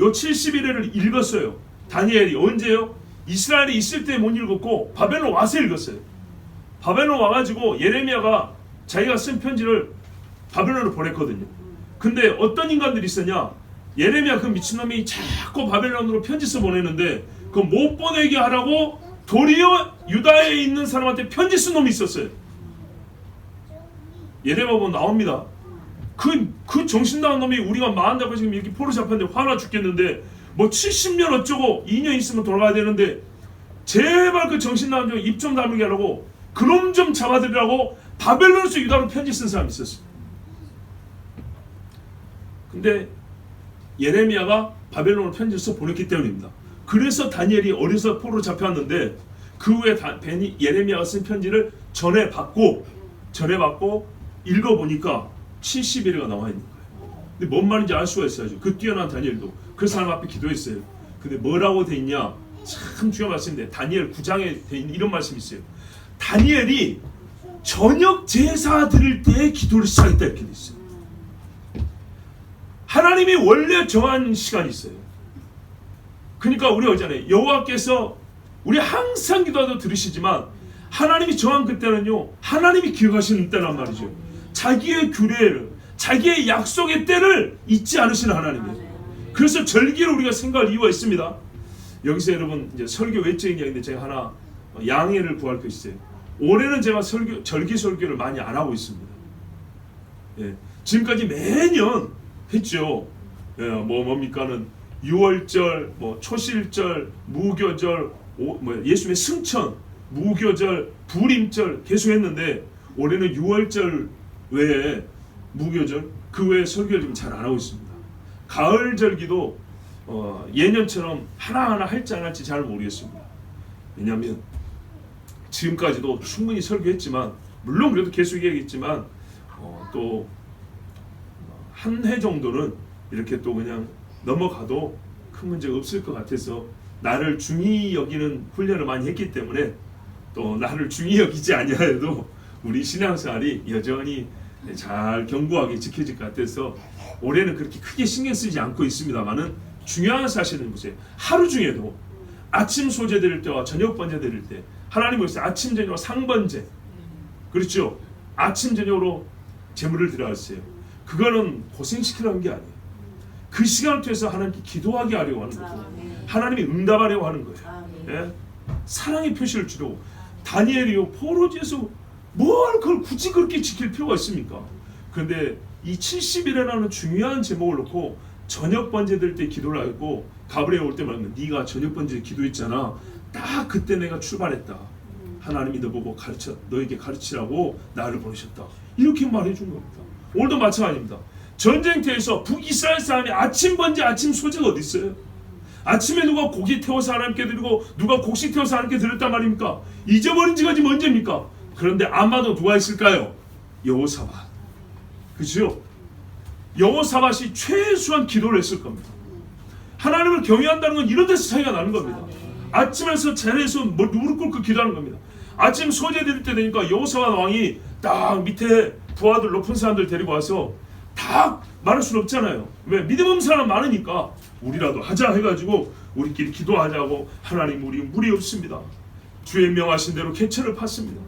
요 70일을 읽었어요. 다니엘이 언제요? 이스라엘이 있을 때 못 읽었고 바벨론 와서 읽었어요. 바벨론 와가지고 예레미야가 자기가 쓴 편지를 바벨론으로 보냈거든요. 근데 어떤 인간들이 있었냐? 예레미야 그 미친놈이 자꾸 바벨론으로 편지 써 보내는데 그 못 보내게 하라고 도리어 유다에 있는 사람한테 편지 쓴 놈이 있었어요. 예레미야 보면 나옵니다. 그 정신 나간 놈이 우리가 마한다고 지금 이렇게 포로 잡혔는데 화나 죽겠는데 뭐 70년 어쩌고 2년 있으면 돌아가야 되는데 제발 그 정신 나간 놈 입 좀 다물게 하라고 그놈 좀 잡아들이라고 바벨론에서 유다로 편지 쓴 사람이 있었어요. 근데 예레미야가 바벨론으로 편지를 써 보냈기 때문입니다. 그래서 다니엘이 어려서 포로로 잡혀왔는데 그 후에 예레미야가 쓴 편지를 전해받고 읽어보니까 70일가 나와 있는 거예요. 근데 뭔 말인지 알 수가 있어야죠. 그 뛰어난 다니엘도 그 사람 앞에 기도했어요. 근데 뭐라고 돼 있냐? 참 중요한 말씀인데 다니엘 9장에 돼 있는 이런 말씀이 있어요. 다니엘이 저녁 제사 드릴 때 기도를 시작했다 이렇게 돼 있어요. 하나님이 원래 정한 시간이 있어요. 그러니까 우리가 있잖아요. 여호와께서 우리 항상 기도하도 들으시지만 하나님이 정한 그때는요. 하나님이 기억하시는 때란 말이죠. 자기의 규례를 자기의 약속의 때를 잊지 않으시는 하나님이에요. 그래서 절기를 우리가 생각할 이유가 있습니다. 여기서 여러분 이제 설교 외적인 이야기인데 제가 하나 양해를 구할 거 있어요. 올해는 제가 절기 설교를 많이 안 하고 있습니다. 예, 지금까지 매년 했죠. 예, 뭡니까는 6월절, 초실절, 무교절, 예수님의 승천, 무교절, 부림절 계속 했는데 올해는 6월절 외에 무교절 그 외에 설교를 지금 잘 안 하고 있습니다. 가을 절기도 예년처럼 하나하나 할지 안 할지 잘 모르겠습니다. 왜냐하면 지금까지도 충분히 설교했지만 물론 그래도 계속 얘기했지만 또 한 해 정도는 이렇게 또 그냥 넘어가도 큰 문제가 없을 것 같아서 나를 중히 여기는 훈련을 많이 했기 때문에 또 나를 중히 여기지 아니하여도 우리 신앙생활이 여전히 잘 견고하게 지켜질 것 같아서 올해는 그렇게 크게 신경 쓰지 않고 있습니다만은 중요한 사실은 보세요. 하루 중에도 아침 소제 드릴 때와 저녁 번제 드릴 때 하나님 보세요. 아침 저녁 상번제 그렇죠. 아침 저녁으로 제물을 드려야 했어요. 그거는 고생시키라는 게 아니에요. 그 시간을 통해서 하나님께 기도하게 하려고 하는 거고 하나님이 응답하려고 하는 거예요. 예? 사랑의 표시를 주려고. 다니엘이요 포로지에서 뭘 그걸 굳이 그렇게 지킬 필요가 있습니까? 그런데 이 70일이라는 중요한 제목을 놓고 저녁 번제 들 때 기도를 하고 가브리엘 올 때 말하면 네가 저녁 번제 기도했잖아. 딱 그때 내가 출발했다. 하나님이 너보고 너에게 가르치라고 나를 보내셨다. 이렇게 말해 준 겁니다. 오늘도 마찬가지입니다. 전쟁터에서 북이스라엘 사람이 아침 번제 아침 소제가 어디 있어요? 아침에 누가 고기 태워서 하나님께 드리고 누가 곡식 태워서 하나님께 드렸단 말입니까? 잊어버린 지가 지금 언제입니까? 그런데 아마도 누가 있을까요? 여호사밧. 그죠? 여호사밧이 최소한 기도를 했을 겁니다. 하나님을 경외한다는 건 이런 데서 차이가 나는 겁니다. 아침에서 자리에서 무릎 꿇고 기도하는 겁니다. 아침 소제 드릴 때 되니까 여호사밧 왕이 딱 밑에 부하들 높은 사람들 데리고 와서 다 말할 수는 없잖아요. 왜? 믿음 없는 사람 많으니까 우리라도 하자 해가지고 우리끼리 기도하자고 하나님 우리 무리 없습니다. 주의 명하신 대로 개천을 팠습니다.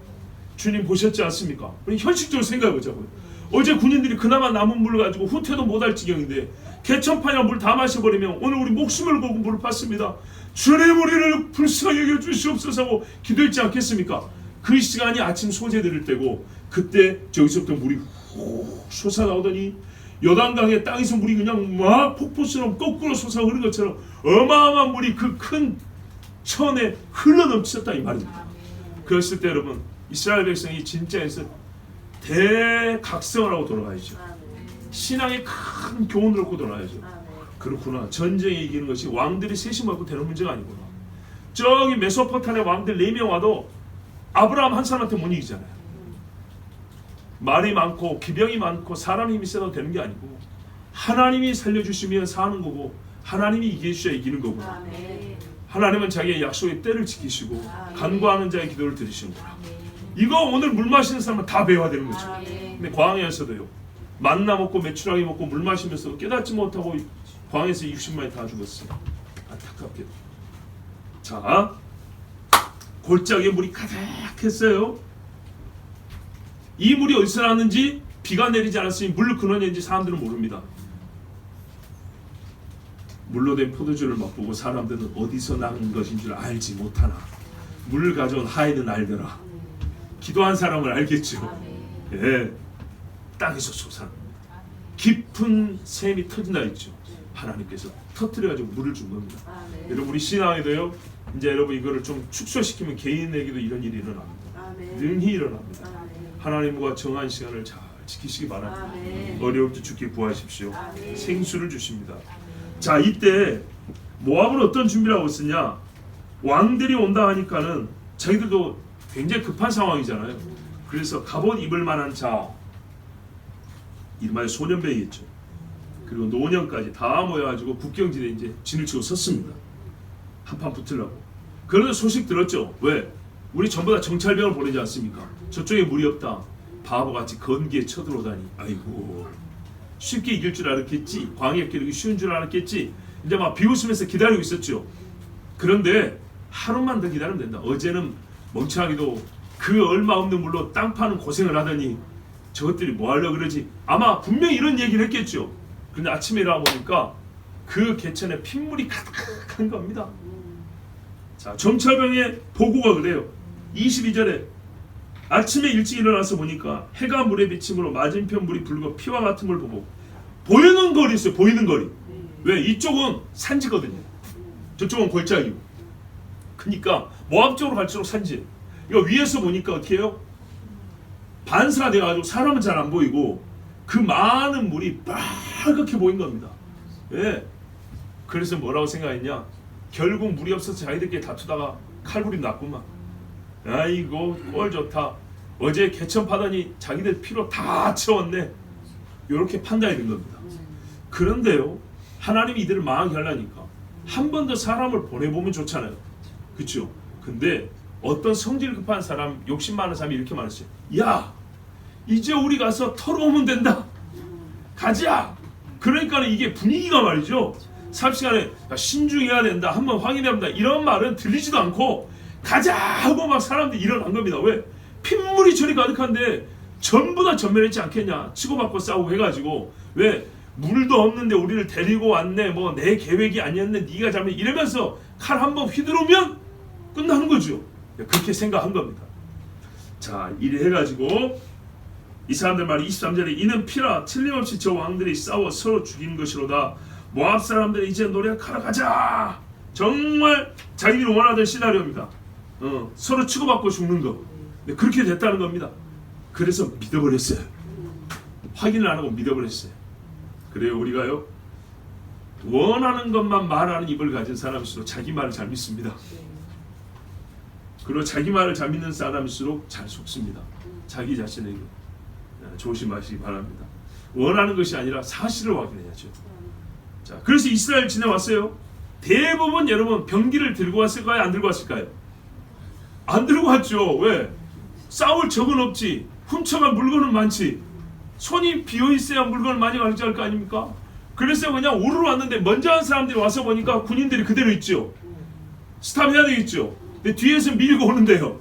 주님 보셨지 않습니까? 우리 현실적으로 생각해보자고요. 어제 군인들이 그나마 남은 물을 가지고 후퇴도 못할 지경인데 개천 파냐 물 다 마셔버리면 오늘 우리 목숨을 걸고 물을 팠습니다. 주님 우리를 불쌍히 여겨주시옵소서 하고 기도했지 않겠습니까? 그 시간이 아침 소제 드릴 때고 그때 저기서부터 물이 훅 솟아나오더니 요단강의 땅에서 물이 그냥 막 폭포처럼 거꾸로 솟아 흐르는 것처럼 어마어마한 물이 그 큰 천에 흘러넘쳤다 이 말입니다. 그랬을 때 여러분 이스라엘 백성이 진짜에서 대각성을 하고 돌아가야죠. 신앙의 큰 교훈을 얻고 돌아가야죠. 그렇구나. 전쟁에 이기는 것이 왕들이 셋이 모여도 되는 문제가 아니구나. 저기 메소포타미아 왕들 4명 와도 아브라함 한 사람한테 못 이기잖아요. 말이 많고 기병이 많고 사람 힘이 세도 되는 게 아니고 하나님이 살려주시면 사는 거고 하나님이 이겨주셔야 이기는 거고 하나님은 자기의 약속의 때를 지키시고 간구하는 자의 기도를 들으시는구나. 이거 오늘 물 마시는 사람은 다 배워야 되는 거죠. 근데 광야에서도요 만나 먹고 메추라기 먹고 물 마시면서 깨닫지 못하고 광에서 60만이 다 죽었어요. 안타깝게도. 자, 골짜기에 물이 가득했어요. 이 물이 어디서 나왔는지, 비가 내리지 않았으니 물 근원인지 사람들은 모릅니다. 물로 된 포도주를 맛보고 사람들은 어디서 난 것인 줄 알지 못하나 물을 가져온 하인은 알더라. 기도한 사람은 알겠죠. 예, 땅에서 솟아 깊은 샘이 터진다 했죠. 하나님께서 터뜨려가지고 물을 준 겁니다. 여러분, 우리 신앙에도요, 이제 여러분 이거를 좀 축소시키면 개인에게도 이런 일이 일어납니다. 능히 일어납니다. 하나님과 정한 시간을 잘 지키시기 바랍니다. 어려울 때 주께 구하십시오. 생수를 주십니다. 자, 이때 모압은 어떤 준비를 하고 있었냐? 왕들이 온다 하니까는 자기들도 굉장히 급한 상황이잖아요. 그래서 갑옷 입을 만한 자, 이름하여 소년배이겠죠. 그리고 노년까지 다 모여가지고 국경지대에 이제 진을 치고 섰습니다. 한판 붙으려고. 그런데 소식 들었죠. 왜? 우리 전부 다 정찰병을 보내지 않습니까? 저쪽에 물이 없다. 바보같이 건기에 쳐들어오다니. 아이고, 쉽게 이길 줄 알았겠지. 광야 깨르기 쉬운 줄 알았겠지. 이제 막 비웃으면서 기다리고 있었죠. 그런데 하루만 더 기다리면 된다. 어제는 멍청하게도 그 얼마 없는 물로 땅 파는 고생을 하더니 저것들이 뭐 하려고 그러지? 아마 분명히 이런 얘기를 했겠죠. 그런데 아침에 일어나보니까 그 개천에 핏물이 가득한 겁니다. 자, 정찰병의 보고가 그래요. 22절에 아침에 일찍 일어나서 보니까 해가 물에 비침으로 맞은편 물이 붉어 피와 같은 걸 보고, 보이는 거리 있어요. 보이는 거리. 왜? 이쪽은 산지거든요. 저쪽은 골짜기고. 그러니까 모압 쪽으로 갈수록 산지. 이거 위에서 보니까 어떻게 해요? 반사가 돼가지고 사람은 잘 안 보이고 그 많은 물이 빨갛게 보인 겁니다. 예. 그래서 뭐라고 생각했냐? 결국 물이 없어서 자기들끼리 다투다가 칼부림 났구만. 아이고, 꼴 좋다. 어제 개천 파더니 자기들 피로 다 채웠네. 이렇게 판단이 된 겁니다. 그런데요, 하나님이 이들을 망하게 하려니까 한 번 더 사람을 보내보면 좋잖아요. 그렇죠? 근데 어떤 성질 급한 사람, 욕심 많은 사람이 이렇게 말했어요. 야, 이제 우리 가서 털어오면 된다. 가자. 그러니까 이게 분위기가 말이죠. 삽시간에 신중해야 된다. 한번 확인해야 된다. 이런 말은 들리지도 않고 가자 하고 막 사람들이 일어난 겁니다. 왜? 핏물이 저리 가득한데 전부 다 전멸했지 않겠냐. 치고받고 싸우고 해가지고, 왜? 물도 없는데 우리를 데리고 왔네. 뭐 내 계획이 아니었네. 네가 잘못, 이러면서 칼 한번 휘두르면 끝나는 거죠. 그렇게 생각한 겁니다. 자, 이래 해가지고 이 사람들 말이 23절에 이는 피라 틀림없이 저 왕들이 싸워 서로 죽인 것이로다. 모압 사람들이 이제 노력하러 가자. 정말 자기들이 원하던 시나리오입니다. 서로 치고받고 죽는 거. 네, 그렇게 됐다는 겁니다. 그래서 믿어버렸어요. 확인을 안 하고 믿어버렸어요. 그래요, 우리가요, 원하는 것만 말하는 입을 가진 사람일수록 자기 말을 잘 믿습니다. 그리고 자기 말을 잘 믿는 사람일수록 잘 속습니다. 자기 자신에게 조심하시기 바랍니다. 원하는 것이 아니라 사실을 확인해야죠. 자, 그래서 이스라엘 지내왔어요. 대부분 여러분 병기를 들고 왔을까요? 안 들고 왔을까요? 안 들고 왔죠. 왜? 싸울 적은 없지. 훔쳐갈 물건은 많지. 손이 비어있어야 물건을 많이 가져갈 거 아닙니까? 그래서 그냥 오르러 왔는데 먼저 한 사람들이 와서 보니까 군인들이 그대로 있죠. 스탑해야 되겠죠. 근데 뒤에서 밀고 오는데요.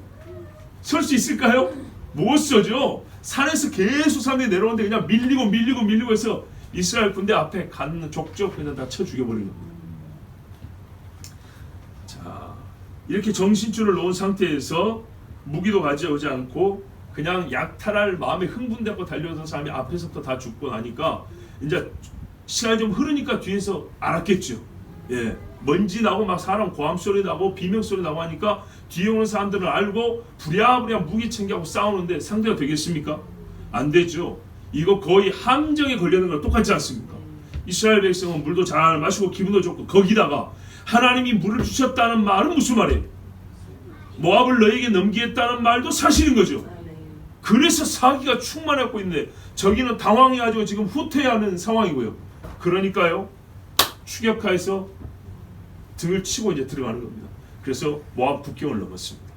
설 수 있을까요? 못 서죠. 산에서 계속 사람들이 내려오는데 그냥 밀리고 해서 이스라엘 군대 앞에 간 족족 그냥 다 쳐 죽여버린 겁니다. 자, 이렇게 정신줄을 놓은 상태에서 무기도 가져오지 않고 그냥 약탈할 마음에 흥분되고 달려오던 사람이 앞에서부터 다 죽고 나니까 이제 시간이 좀 흐르니까 뒤에서 알았겠죠. 예, 먼지 나고 막 사람 고함 소리 나고 비명 소리 나고 하니까 뒤에 오는 사람들은 알고 부랴부랴 무기 챙겨하고 싸우는데 상대가 되겠습니까? 안 되죠. 이거 거의 함정에 걸리는 거랑 똑같지 않습니까? 이스라엘 백성은 물도 잘 마시고 기분도 좋고 거기다가 하나님이 물을 주셨다는 말은 무슨 말이에요? 모압을 너에게 넘기겠다는 말도 사실인 거죠. 그래서 사기가 충만하고 있는데 저기는 당황해가지고 지금 후퇴하는 상황이고요. 그러니까요, 추격하여서 등을 치고 이제 들어가는 겁니다. 그래서 모압 국경을 넘었습니다.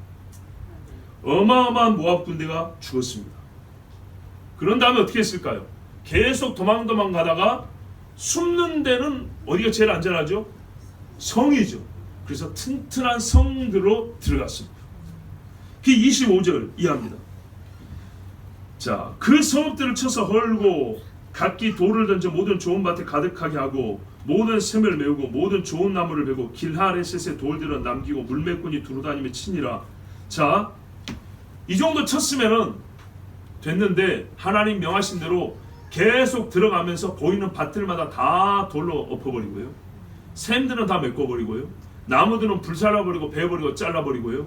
어마어마한 모압 군대가 죽었습니다. 그런 다음에 어떻게 했을까요? 계속 도망 가다가 숨는 데는 어디가 제일 안전하죠? 성이죠. 그래서 튼튼한 성들로 들어갔습니다. 그 25절 이해합니다. 자, 그 성읍들을 쳐서 헐고 각기 돌을 던져 모든 좋은 밭에 가득하게 하고 모든 샘을 메우고 모든 좋은 나무를 베고 길하레셋의 돌들은 남기고 물매꾼이 두루다니며 치니라. 자, 이 정도 쳤으면은 됐는데 하나님 명하신 대로 계속 들어가면서 보이는 밭들마다 다 돌로 엎어버리고요. 샘들은 다 메꿔버리고요. 나무들은 불살라버리고 베버리고 잘라버리고요.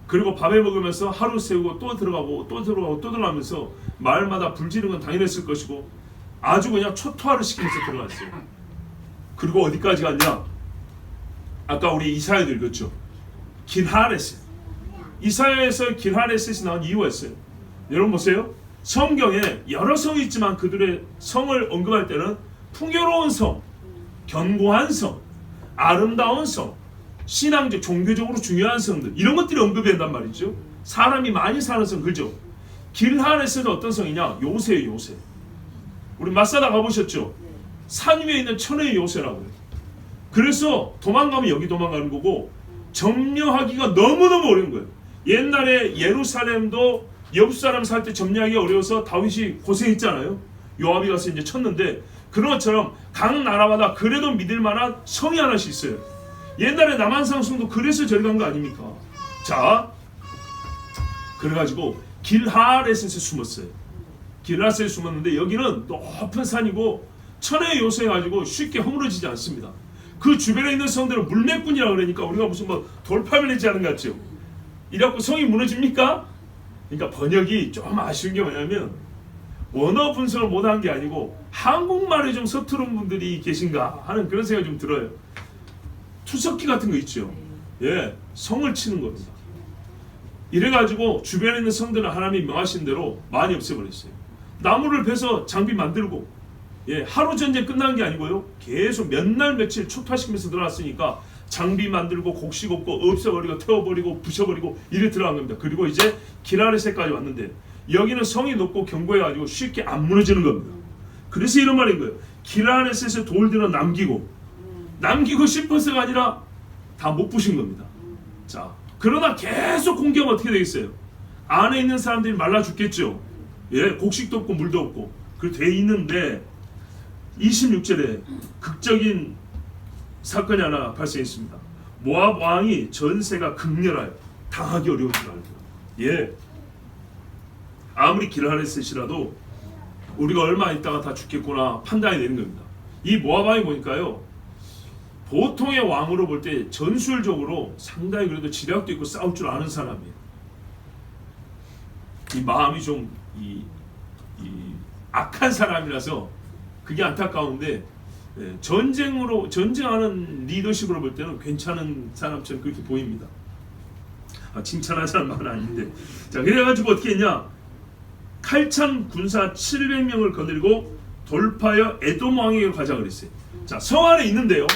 그리고 밥에 먹으면서 하루 세우고 또 들어가고 또 들어가고 또 들어가면서 마을마다 불지르는 건 당연했을 것이고 아주 그냥 초토화를 시키면서 들어갔어요. 그리고 어디까지 갔냐? 아까 우리 이사야도 읽었죠. 길하레셋. 이사야에서 길하레셋이 나온 이유가 있어요. 여러분 보세요. 성경에 여러 성이 있지만 그들의 성을 언급할 때는 풍요로운 성, 견고한 성, 아름다운 성, 신앙적, 종교적으로 중요한 성들 이런 것들이 언급이 된단 말이죠. 사람이 많이 사는 성, 그죠? 길하레셋은 어떤 성이냐? 요새예요, 요새. 우리 마사다 가보셨죠? 산 위에 있는 천혜의 요새라고요. 그래서 도망가면 여기 도망가는 거고 점령하기가 너무너무 어려운 거예요. 옛날에 예루살렘도 옆 사람 살 때 점령하기 어려워서 다윗이 고생했잖아요. 요압이 가서 이제 쳤는데 그런 것처럼 각 나라마다 그래도 믿을 만한 성이 하나씩 있어요. 옛날에 남한산성도 그래서 저리 간 거 아닙니까? 자, 그래가지고 길하레셋에 숨었어요. 길하레셋에 숨었는데 여기는 높은 산이고 천혜의 요새여가지고 쉽게 허물어지지 않습니다. 그 주변에 있는 성들은 물매꾼이라고 그러니까 우리가 무슨 뭐 돌팔매지 하는 것 같죠. 이래갖고 성이 무너집니까? 그러니까 번역이 좀 아쉬운 게 뭐냐면 원어 분석을 못한 게 아니고 한국말에 좀 서투른 분들이 계신가 하는 그런 생각이 좀 들어요. 투석기 같은 거 있죠. 예, 성을 치는 겁니다. 이래가지고 주변에 있는 성들은 하나님이 명하신 대로 많이 없애버렸어요. 나무를 베서 장비 만들고, 예, 하루 전쟁 끝난 게 아니고요. 계속 몇 날 며칠 초토화시키면서 들어갔으니까 장비 만들고 곡식 없고 없애버리고 태워버리고 부셔버리고 이래 들어간 겁니다. 그리고 이제 길하레셋까지 왔는데 여기는 성이 높고 견고해가지고 쉽게 안 무너지는 겁니다. 그래서 이런 말인 거예요. 길하레셋의 돌들은 남기고 싶어서가 아니라 다 못 부신 겁니다. 자, 그러나 계속 공격하면 어떻게 되겠어요? 안에 있는 사람들이 말라 죽겠죠. 예, 곡식도 없고 물도 없고 그렇게 돼 있는데 26절에 극적인 사건이 하나 발생했습니다. 모압 왕이 전세가 극렬하여 당하기 어려운 줄 알고, 예, 아무리 길하레셋이라도 우리가 얼마 있다가 다 죽겠구나 판단이 되는 겁니다. 이 모압 왕이 보니까요, 보통의 왕으로 볼 때 전술적으로 상당히 그래도 지략도 있고 싸울 줄 아는 사람이에요. 이 마음이 좀 악한 사람이라서 그게 안타까운데, 예, 전쟁하는 리더십으로 볼 때는 괜찮은 사람처럼 그렇게 보입니다. 칭찬하자는 말은 아닌데, 자, 그래가지고 어떻게 했냐? 칼찬 군사 700명을 거느리고 돌파하여 에돔 왕에게로 가자 그랬어요. 자, 성 안에 있는데요.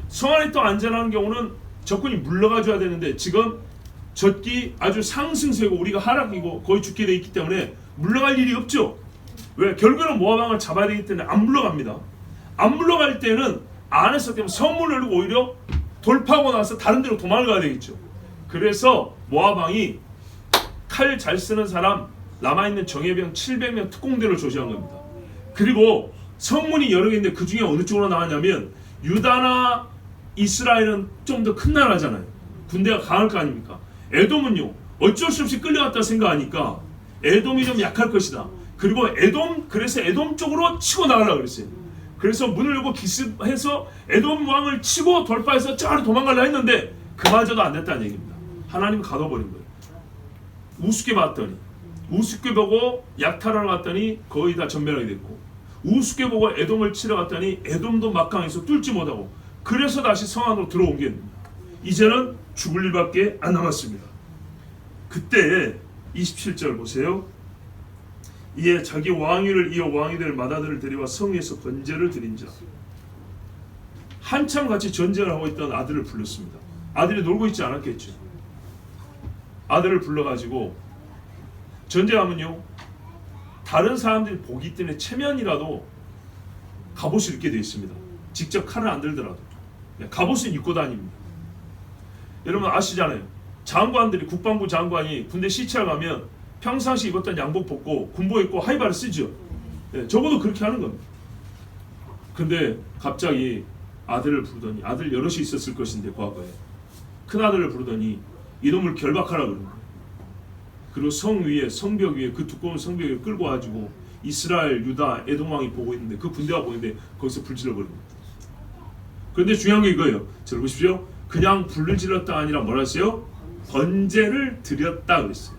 성 안에 또 안전한 경우는 적군이 물러가줘야 되는데 지금 적기 아주 상승세고 우리가 하락이고 거의 죽게 돼 있기 때문에 물러갈 일이 없죠. 왜? 결국에는 모압 왕을 잡아야 되기 때문에 안 물러갑니다. 안 물러갈 때는 안에서 때문에 성문을 열고 오히려 돌파하고 나서 다른 데로 도망을 가야 되겠죠. 그래서 모압 왕이 칼 잘 쓰는 사람 남아있는 정예병 700명 특공대를 조시한 겁니다. 그리고 성문이 여러 개 있는데 그 중에 어느 쪽으로 나왔냐면 유다나 이스라엘은 좀 더 큰 나라잖아요. 군대가 강할 거 아닙니까? 에돔은요, 어쩔 수 없이 끌려갔다 생각하니까 에돔이 좀 약할 것이다. 그리고 그래서 에돔 쪽으로 치고 나가려고 그랬어요. 그래서 문을 열고 기습해서 에돔 왕을 치고 돌파해서 쫙 도망가려 했는데 그마저도 안 됐다는 얘기입니다. 하나님은 가둬버린 거예요. 우습게 보고 약탈하러 갔더니 거의 다 전멸하게 됐고, 우습게 보고 에돔을 치러 갔더니 에돔도 막강해서 뚫지 못하고, 그래서 다시 성 안으로 들어온 게 됩니다. 이제는 죽을 일밖에 안 남았습니다. 그때 27절 보세요. 이에 자기 왕위를 이어 왕이 될 맏아들을 데려와 성에서 번제를 드린 자, 한참 같이 전쟁을 하고 있던 아들을 불렀습니다. 아들이 놀고 있지 않았겠죠. 아들을 불러가지고 전쟁하면요, 다른 사람들이 보기 때문에 체면이라도 갑옷을 입게 되어 있습니다. 직접 칼을 안 들더라도 갑옷은 입고 다닙니다. 여러분 아시잖아요. 장관들이, 국방부 장관이 군대 시찰 가면 평상시 입었던 양복 벗고 군복 입고 하이바를 쓰죠. 적어도 그렇게 하는 겁니다. 근데 갑자기 아들을 부르더니, 아들 여럿이 있었을 것인데 과거에 큰 아들을 부르더니 이놈을 결박하라 그러는 거예요. 그리고 성벽 위에 그 두꺼운 성벽 위에 끌고 가지고 이스라엘, 유다, 에돔 왕이 보고 있는데, 그 군대가 보이는데 거기서 불질러 버린 겁니다. 그런데 중요한 게 이거예요. 잘 보십시오. 그냥 불을 질렀다 아니라 뭐라 했어요? 번제를 드렸다 그랬어요.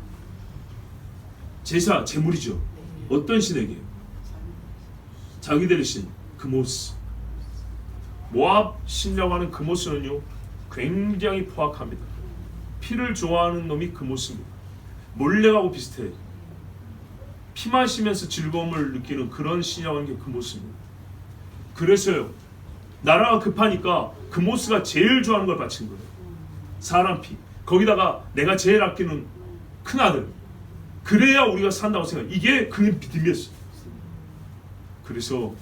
제사, 제물이죠. 어떤 신에게요? 자기들의 신, 그모스. 모압 신이라고 하는 그모스는요 굉장히 포악합니다. 피를 좋아하는 놈이 그모스입니다. 몰래가고 비슷해요. 피 마시면서 즐거움을 느끼는 그런 신이라고 하는 게 그모스입니다. 그래서요 나라가 급하니까 그모스가 제일 좋아하는 걸 바친 거예요. 사람 피. 거기다가 내가 제일 아끼는 큰아들. 그래야 우리가 산다고 생각해요. 이게 그 믿음이었어요. 그래서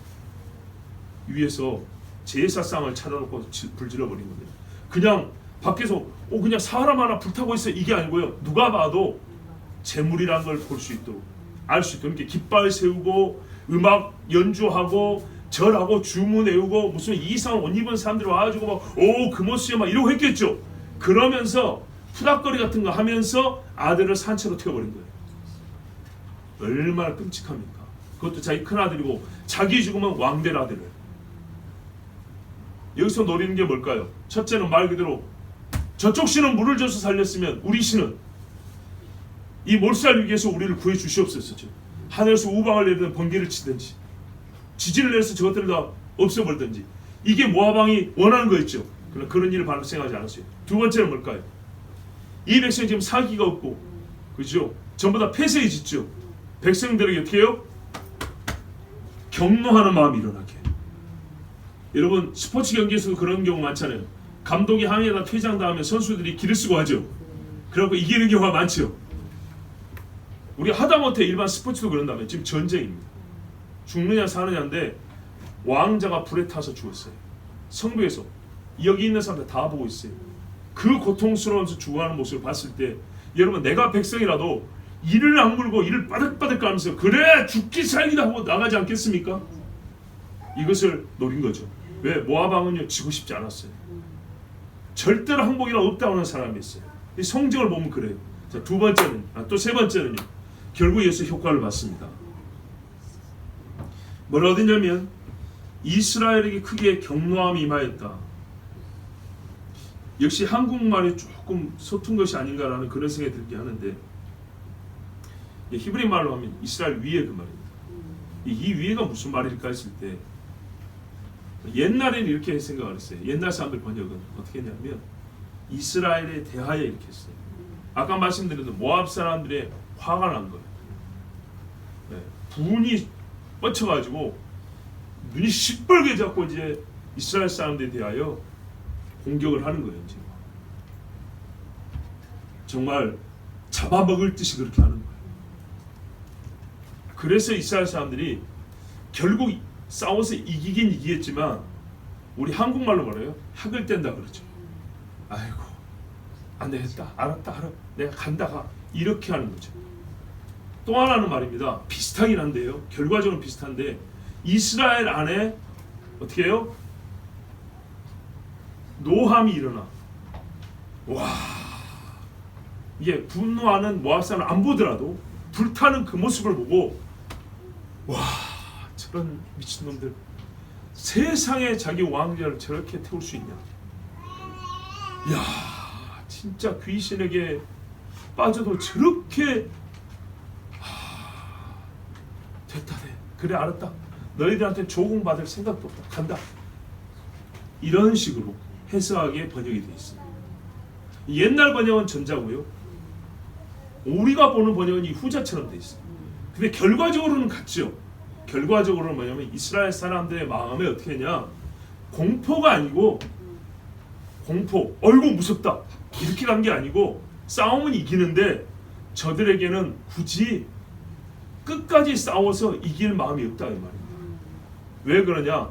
위에서 제사상을 찾아놓고 불질러버린 겁니다. 그냥 밖에서 그냥 사람 하나 불타고 있어 이게 아니고요. 누가 봐도 재물이라는 걸 볼 수 있도록, 알 수 있도록 이렇게 깃발 세우고 음악 연주하고 절하고 주문 외우고 무슨 이상한 옷 입은 사람들이 와가지고 막 그모스야 막 이러고 했겠죠. 그러면서 푸닥거리 같은 거 하면서 아들을 산채로 태워버린 거예요. 얼마나 끔찍합니까? 그것도 자기 큰아들이고 자기 죽으면 왕될 아들을. 여기서 노리는 게 뭘까요? 첫째는 말 그대로 저쪽 신은 물을 줘서 살렸으면 우리 신은 이 몰살 위기에서 우리를 구해 주시옵소서. 하늘에서 우방을 내리든 번개를 치든지 지진을 내서 저것들을 다 없애버리든지, 이게 모압 왕이 원하는 거였죠. 그러나 그런 일을 발생하지 않았어요. 두 번째는 뭘까요? 이 백성이 지금 살기가 없고, 그죠? 전부 다 폐쇄에 짓죠. 백성들에게 어떻게 해요? 경노하는 마음이 일어나게. 여러분 스포츠 경기에서도 그런 경우 많잖아요. 감독이 항의하다 퇴장당하면 선수들이 기를 쓰고 하죠. 그래갖고 이기는 경우가 많죠. 우리 하다못해 일반 스포츠도 그런다면 지금 전쟁입니다. 죽느냐 사느냐인데 왕자가 불에 타서 죽었어요. 성벽에서 여기 있는 사람들 다 보고 있어요. 그 고통스러워서 죽어가는 모습을 봤을 때 여러분 내가 백성이라도 이를 악물고 이를 바득바득 까면서 그래 죽기 살기다 하고 나가지 않겠습니까? 이것을 노린 거죠. 왜? 모압 왕은요 지고 싶지 않았어요. 절대로 항복이란 없다고 하는 사람이 있어요. 이 성경을 보면 그래요. 자, 두 번째는 또 세 번째는요 결국 예수 효과를 봤습니다. 뭐라 어디냐면 이스라엘에게 크게 경노함이 임하였다. 역시 한국말이 조금 서툰 것이 아닌가라는 그런 생각이 들게 하는데, 히브리 말로 하면 이스라엘 위에 그 말입니다. 이 위에가 무슨 말일까 했을 때 옛날에는 이렇게 생각을 했어요. 옛날 사람들 번역은 어떻게 했냐면 이스라엘에 대하여 이렇게 했어요. 아까 말씀드린 모압 사람들의 화가 난 거예요. 분이 뻗쳐가지고 눈이 시뻘게 잡고 이제 이스라엘 사람들에 대하여 공격을 하는 거예요. 지금. 정말 잡아먹을 듯이 그렇게 하는 거예요. 그래서 이스라엘 사람들이 결국 싸워서 이기긴 이기겠지만 우리 한국말로 뭐래요? 학을 뗀다 그러죠. 아이고 안 되겠다, 알았다, 알아, 내가 간다가 이렇게 하는 거죠. 또 하나는 말입니다. 비슷하긴 한데요. 결과적으로 비슷한데 이스라엘 안에 어떻게 해요? 노함이 일어나. 와, 이게 분노하는 모압 사람을 안 보더라도 불타는 그 모습을 보고 와, 저런 미친놈들 세상에 자기 왕자를 저렇게 태울 수 있냐. 야, 진짜 귀신에게 빠져도 저렇게 됐다 돼. 그래 알았다. 너희들한테 조공받을 생각도 없다. 간다. 이런 식으로 해석하게 번역이 되어 있습니다. 옛날 번역은 전자고요. 우리가 보는 번역은 이 후자처럼 되어 있습니다. 근데 결과적으로는 같죠. 결과적으로는 뭐냐면 이스라엘 사람들의 마음에 어떻게 했냐, 공포가 아니고 공포, 어이구 무섭다 이렇게 간 게 아니고 싸움은 이기는데 저들에게는 굳이 끝까지 싸워서 이길 마음이 없다 이 말입니다. 왜 그러냐?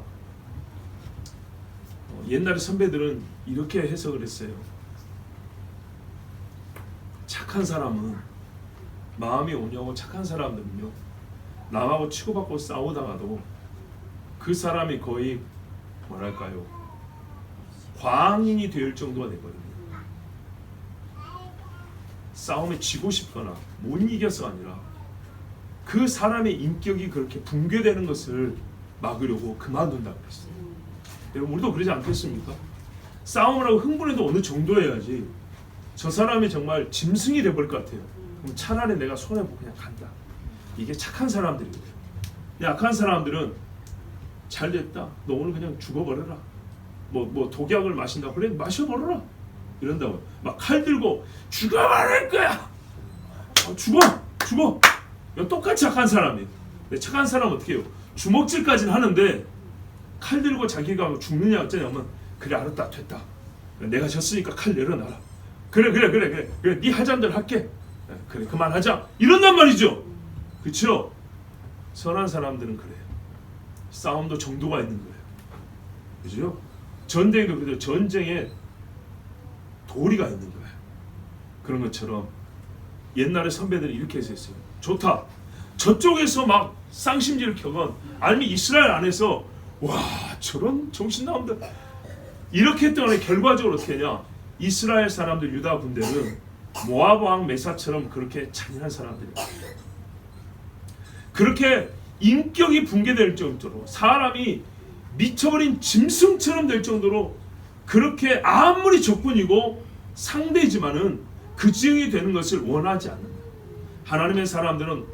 옛날에 선배들은 이렇게 해석을 했어요. 착한 사람은, 마음이 온유하고 착한 사람들은요, 남하고 치고받고 싸우다가도 그 사람이 거의 뭐랄까요, 광인이 될 정도가 되거든요. 싸움에 지고 싶거나 못 이겨서 아니라 그 사람의 인격이 그렇게 붕괴되는 것을 막으려고 그만둔다고 그랬어요. 여러분, 우리도 그러지 않겠습니까? 싸움을 하고 흥분해도 어느 정도 해야지 저 사람이 정말 짐승이 돼버릴 것 같아요. 그럼 차라리 내가 손해보고 그냥 간다. 이게 착한 사람들이에요. 약한 사람들은 잘 됐다, 너 오늘 그냥 죽어버려라, 뭐 독약을 마신다, 그래 마셔버려라 이런다고. 막 칼 들고 죽어버릴 거야, 죽어. 이건 똑같이 착한 사람이에요. 근데 착한 사람은 어떻게 해요? 주먹질까지는 하는데 칼 들고 자기가 죽느냐 어쩌냐면, 그래 알았다, 됐다, 내가 졌으니까 칼 내려놔라, 그래 네 하자는 대로 할게, 그래 그만하자, 이런단 말이죠. 그렇죠? 선한 사람들은 그래요. 싸움도 정도가 있는 거예요. 그죠? 전쟁도 그래요. 전쟁에 도리가 있는 거예요. 그런 것처럼 옛날에 선배들이 이렇게 했어요. 좋다, 저쪽에서 막 쌍심지를 켜건, 아니면 이스라엘 안에서 와 저런 정신나움들 이렇게 했더니 결과적으로 어떻게 하냐? 이스라엘 사람들, 유다 군대는 모압 왕 메사처럼 그렇게 잔인한 사람들이에요. 그렇게 인격이 붕괴될 정도로, 사람이 미쳐버린 짐승처럼 될 정도로, 그렇게 아무리 적군이고 상대지만은 그 지형이 되는 것을 원하지 않는다. 하나님의 사람들은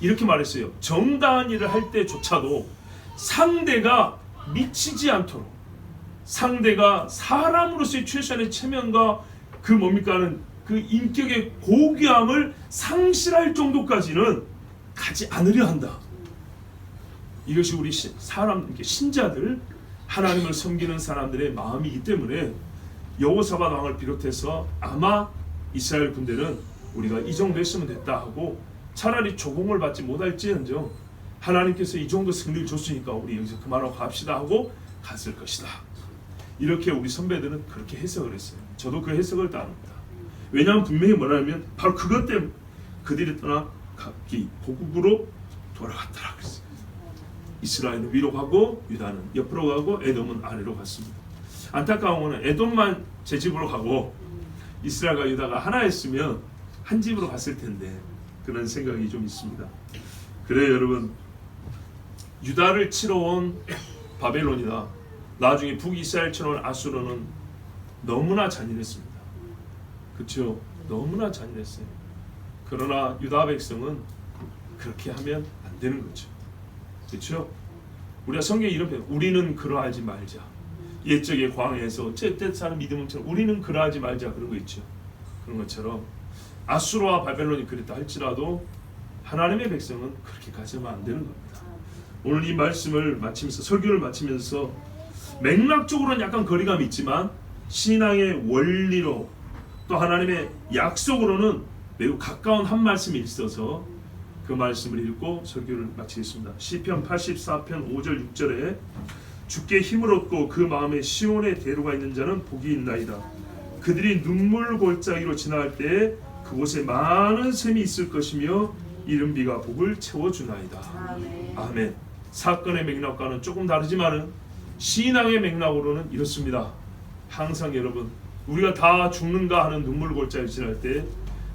이렇게 말했어요. 정당한 일을 할 때조차도 상대가 미치지 않도록, 상대가 사람으로서의 최소한의 체면과 그 뭡니까 하는 그 인격의 고귀함을 상실할 정도까지는 가지 않으려 한다. 이것이 우리 사람, 신자들, 하나님을 섬기는 사람들의 마음이기 때문에 여호사밧 왕을 비롯해서 아마 이스라엘 군대는 우리가 이 정도 했으면 됐다 하고, 차라리 조공을 받지 못할지언정 하나님께서 이 정도 승리를 줬으니까 우리 여기서 그만하고 갑시다 하고 갔을 것이다. 이렇게 우리 선배들은 그렇게 해석을 했어요. 저도 그 해석을 따릅니다. 왜냐하면 분명히 뭐냐면 바로 그것 때문에 그들이 떠나 각기 고국으로 돌아갔더라 그랬어요. 이스라엘은 위로 가고 유다는 옆으로 가고 에돔은 아래로 갔습니다. 안타까운 거는 에돔만 제 집으로 가고 이스라엘과 유다가 하나였으면 한 집으로 갔을 텐데, 그런 생각이 좀 있습니다. 그래요 여러분, 유다를 치러 온 바벨론이나 나중에 북이스라엘 치러 온 아수르는 너무나 잔인했습니다. 그렇죠? 너무나 잔인했어요. 그러나 유다 백성은 그렇게 하면 안 되는 거죠. 그렇죠? 우리가 성경에 이런 표현, 우리는 그러하지 말자. 옛적의 광야에서 어쨌든 사람 믿음처럼 우리는 그러하지 말자, 그런 거 있죠. 그런 것처럼 아수르와 바벨론이 그랬다 할지라도 하나님의 백성은 그렇게 가져면 안 되는 겁니다. 오늘 이 말씀을 마치면서, 설교를 마치면서 맥락적으로는 약간 거리감이 있지만 신앙의 원리로 또 하나님의 약속으로는 매우 가까운 한 말씀이 있어서 그 말씀을 읽고 설교를 마치겠습니다. 시편 84편 5절 6절에 주께 힘을 얻고 그 마음에 시온의 대로가 있는 자는 복이 있나이다. 그들이 눈물 골짜기로 지나갈 때에 그곳에 많은 샘이 있을 것이며 이른 비가 복을 채워주나이다. 아멘. 사건의 맥락과는 조금 다르지만은 신앙의 맥락으로는 이렇습니다. 항상 여러분, 우리가 다 죽는가 하는 눈물 골짜기를 지날 때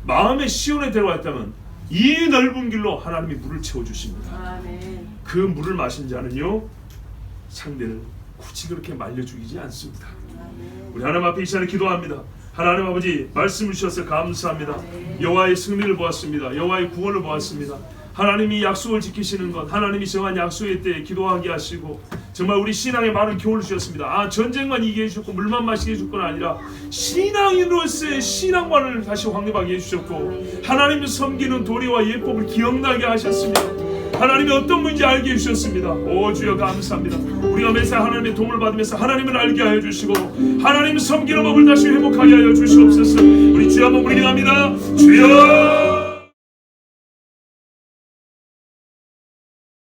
마음의 시온에 대로가 있다면 이 넓은 길로 하나님이 물을 채워주십니다. 그 물을 마신 자는요, 상대를 굳이 그렇게 말려 죽이지 않습니다. 우리 하나님 앞에 이 시간에 기도합니다. 하나님 아버지, 말씀을 주셔서 감사합니다. 여호와의 승리를 보았습니다. 여호와의 구원을 보았습니다. 하나님이 약속을 지키시는 것, 하나님이 정한 약속의 때에 기도하게 하시고 정말 우리 신앙에 많은 교훈을 주셨습니다. 전쟁만 이기게 해주셨고 물만 마시게 해줄 건 아니라 신앙인으로서의 신앙관을 다시 확립하게 해주셨고 하나님을 섬기는 도리와 예법을 기억나게 하셨습니다. 하나님이 어떤 분인지 알게 해주셨습니다. 오 주여 감사합니다. 우리가 매사 하나님의 도움을 받으면서 하나님을 알게 하여 주시고 하나님을 섬기는 법을 다시 회복하게 하여 주시옵소서. 우리 주여 한번 부르기합니다. 주여